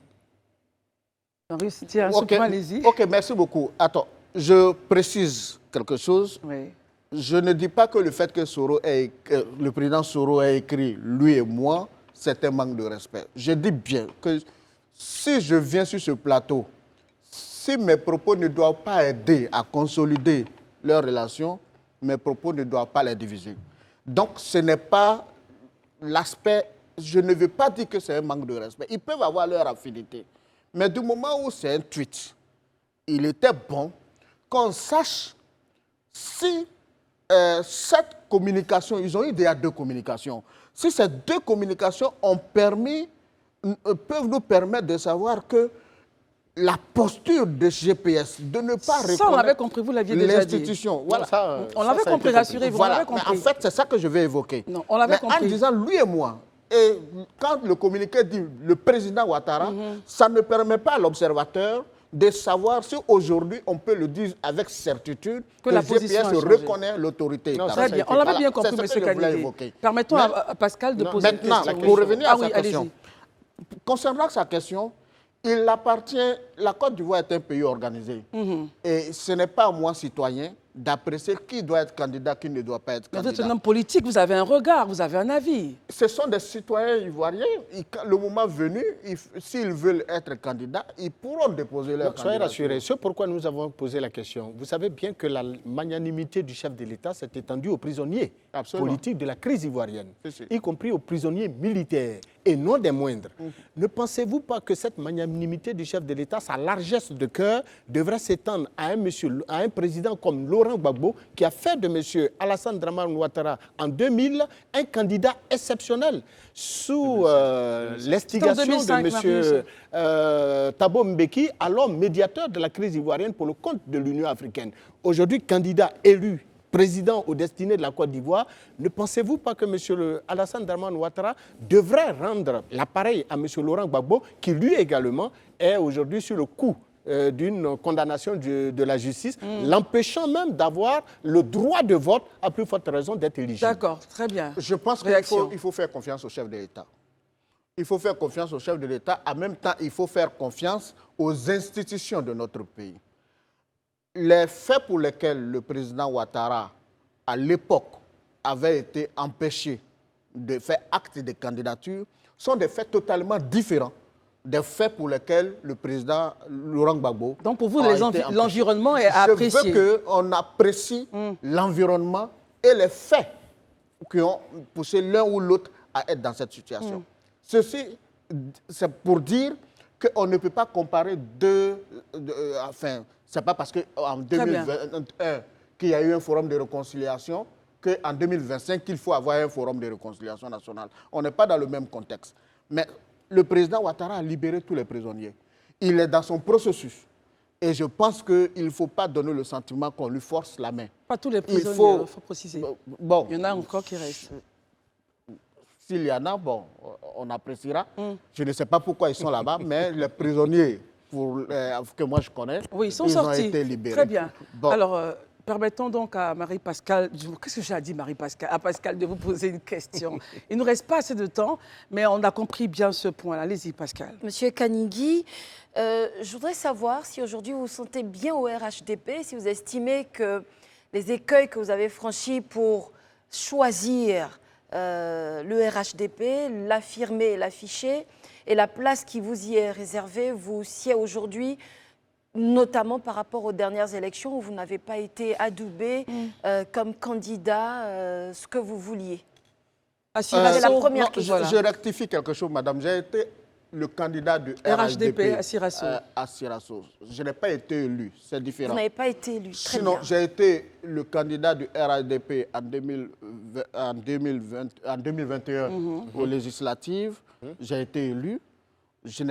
Allez-y. Ok, merci beaucoup. Attends, je précise quelque chose. Oui. Je ne dis pas que le fait que le président Soro ait écrit « lui et moi », c'est un manque de respect. Je dis bien que si je viens sur ce plateau, si mes propos ne doivent pas aider à consolider leurs relations, mes propos ne doivent pas les diviser. Donc, ce n'est pas l'aspect, je ne veux pas dire que c'est un manque de respect. Ils peuvent avoir leur affinité. Mais du moment où c'est un tweet, il était bon qu'on sache si cette communication, ils ont eu déjà 2 communications, si ces 2 communications peuvent nous permettre de savoir que la posture de GPS, de ne pas reconnaître on l'avait compris, vous l'aviez déjà dit. L'institution. Voilà. On l'avait compris, rassurez-vous, on l'avait compris. En fait, c'est ça que je vais évoquer. Non, on l'avait compris. En disant lui et moi, et quand le communiqué dit le président Ouattara, ça ne permet pas à l'observateur de savoir si aujourd'hui on peut le dire avec certitude que le GPS reconnaît l'autorité. Très bien, on l'avait bien compris, M. Kanigui. Permettons à Pascal de poser une question. Maintenant, pour revenir à sa question, concernant sa question, il appartient, la Côte d'Ivoire est un pays organisé. Et ce n'est pas à moi, citoyen, d'apprécier qui doit être candidat, qui ne doit pas être candidat. Vous êtes un homme politique, vous avez un regard, vous avez un avis. Ce sont des citoyens ivoiriens. Le moment venu, s'ils veulent être candidats, ils pourront déposer leur candidature. Soyez rassurés, c'est pourquoi nous avons posé la question. Vous savez bien que la magnanimité du chef de l'État s'est étendue aux prisonniers politiques de la crise ivoirienne, y compris aux prisonniers militaires, et non des moindres. Ne pensez-vous pas que cette magnanimité du chef de l'État, sa largesse de cœur, devrait s'étendre à un président comme Laurent Gbagbo, qui a fait de M. Alassane Dramane Ouattara en 2000 un candidat exceptionnel sous l'instigation de M. Thabo Mbeki, alors médiateur de la crise ivoirienne pour le compte de l'Union africaine. Aujourd'hui, candidat élu président aux destinées de la Côte d'Ivoire, ne pensez-vous pas que M. Alassane Dramane Ouattara devrait rendre l'appareil à M. Laurent Gbagbo, qui lui également est aujourd'hui sur le coup d'une condamnation de la justice, l'empêchant même d'avoir le droit de vote, à plus forte raison d'être éligible. D'accord, très bien. Je pense qu'il faut faire confiance au chef de l'État. Il faut faire confiance au chef de l'État. En même temps, il faut faire confiance aux institutions de notre pays. Les faits pour lesquels le président Ouattara, à l'époque, avait été empêché de faire acte de candidature sont des faits totalement différents des faits pour lesquels le président Laurent Gbagbo. Donc pour vous, l'environnement est à apprécier. Je veux qu'on apprécie l'environnement et les faits qui ont poussé l'un ou l'autre à être dans cette situation. Ceci, c'est pour dire qu'on ne peut pas comparer enfin, c'est pas parce qu'en 2021 qu'il y a eu un forum de réconciliation qu'en 2025 qu'il faut avoir un forum de réconciliation nationale. On n'est pas dans le même contexte. Mais le président Ouattara a libéré tous les prisonniers. Il est dans son processus. Et je pense qu'il ne faut pas donner le sentiment qu'on lui force la main. Pas tous les prisonniers, il faut préciser. Bon, il y en a encore qui restent. S'il y en a, bon, on appréciera. Je ne sais pas pourquoi ils sont là-bas, mais les prisonniers que moi je connais, oui, ils ont été libérés. Très bien. Bon. Alors, permettons donc à Marie-Pascale, qu'est-ce que j'ai dit Marie-Pascale, à Pascal de vous poser une question. Il ne nous reste pas assez de temps, mais on a compris bien ce point-là. Allez-y, Pascal. Monsieur Kanigui, je voudrais savoir si aujourd'hui vous vous sentez bien au RHDP, si vous estimez que les écueils que vous avez franchis pour choisir le RHDP, l'affirmer, l'afficher, et la place qui vous y est réservée, vous sied aujourd'hui, notamment par rapport aux dernières élections où vous n'avez pas été adoubé comme candidat, ce que vous vouliez. C'est la première question. Je rectifie quelque chose, madame. J'ai été le candidat du RHDP à Sirasso. Je n'ai pas été élu, c'est différent. Vous n'avez pas été élu, très Sinon, bien. j'ai été le candidat du RHDP en 2021 aux législatives. J'ai été élu. J'ai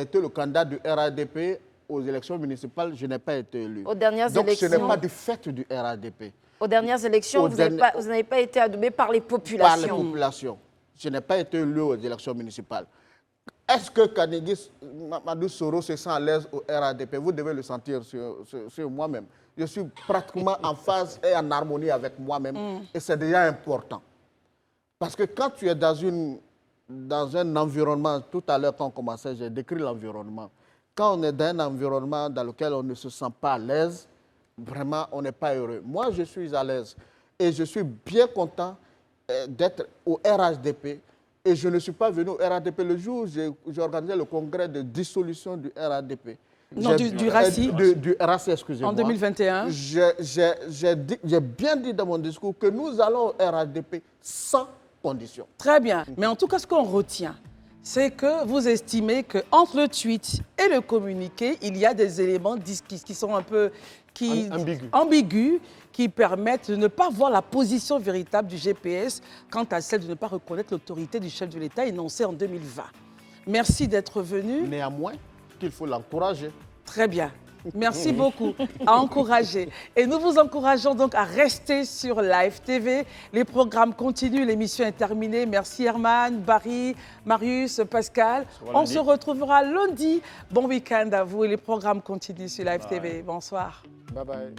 été le candidat du RHDP aux élections municipales, je n'ai pas été élu. Aux dernières Donc, élections, ce n'est pas du fait du RHDP. Aux dernières élections, vous n'avez pas été adoubé par les populations. Par les populations. Je n'ai pas été élu aux élections municipales. Est-ce que Kanigui Mamadou Soro se sent à l'aise au RHDP? Vous devez le sentir sur moi-même. Je suis pratiquement en phase et en harmonie avec moi-même. Et c'est déjà important. Parce que quand tu es dans un environnement, tout à l'heure quand on commençait, j'ai décrit l'environnement. Quand on est dans un environnement dans lequel on ne se sent pas à l'aise, vraiment, on n'est pas heureux. Moi, je suis à l'aise et je suis bien content d'être au RHDP. Et je ne suis pas venu au RHDP le jour où j'ai organisé le congrès de dissolution du RHDP. Non, du RACI. Du RACI, excusez-moi. En 2021. J'ai bien dit dans mon discours que nous allons au RHDP sans condition. Très bien. Mais en tout cas, ce qu'on retient, c'est que vous estimez qu'entre le tweet et le communiqué, il y a des éléments qui sont un peu ambigus, qui permettent de ne pas voir la position véritable du GPS quant à celle de ne pas reconnaître l'autorité du chef de l'État énoncée en 2020. Merci d'être venu. Néanmoins, qu'il faut l'encourager. Très bien. Merci beaucoup, à encourager. Et nous vous encourageons donc à rester sur Live TV. Les programmes continuent, l'émission est terminée. Merci Herman, Barry, Marius, Pascal. On se retrouvera lundi. Bon week-end à vous et les programmes continuent sur Live TV. Bonsoir. Bye bye.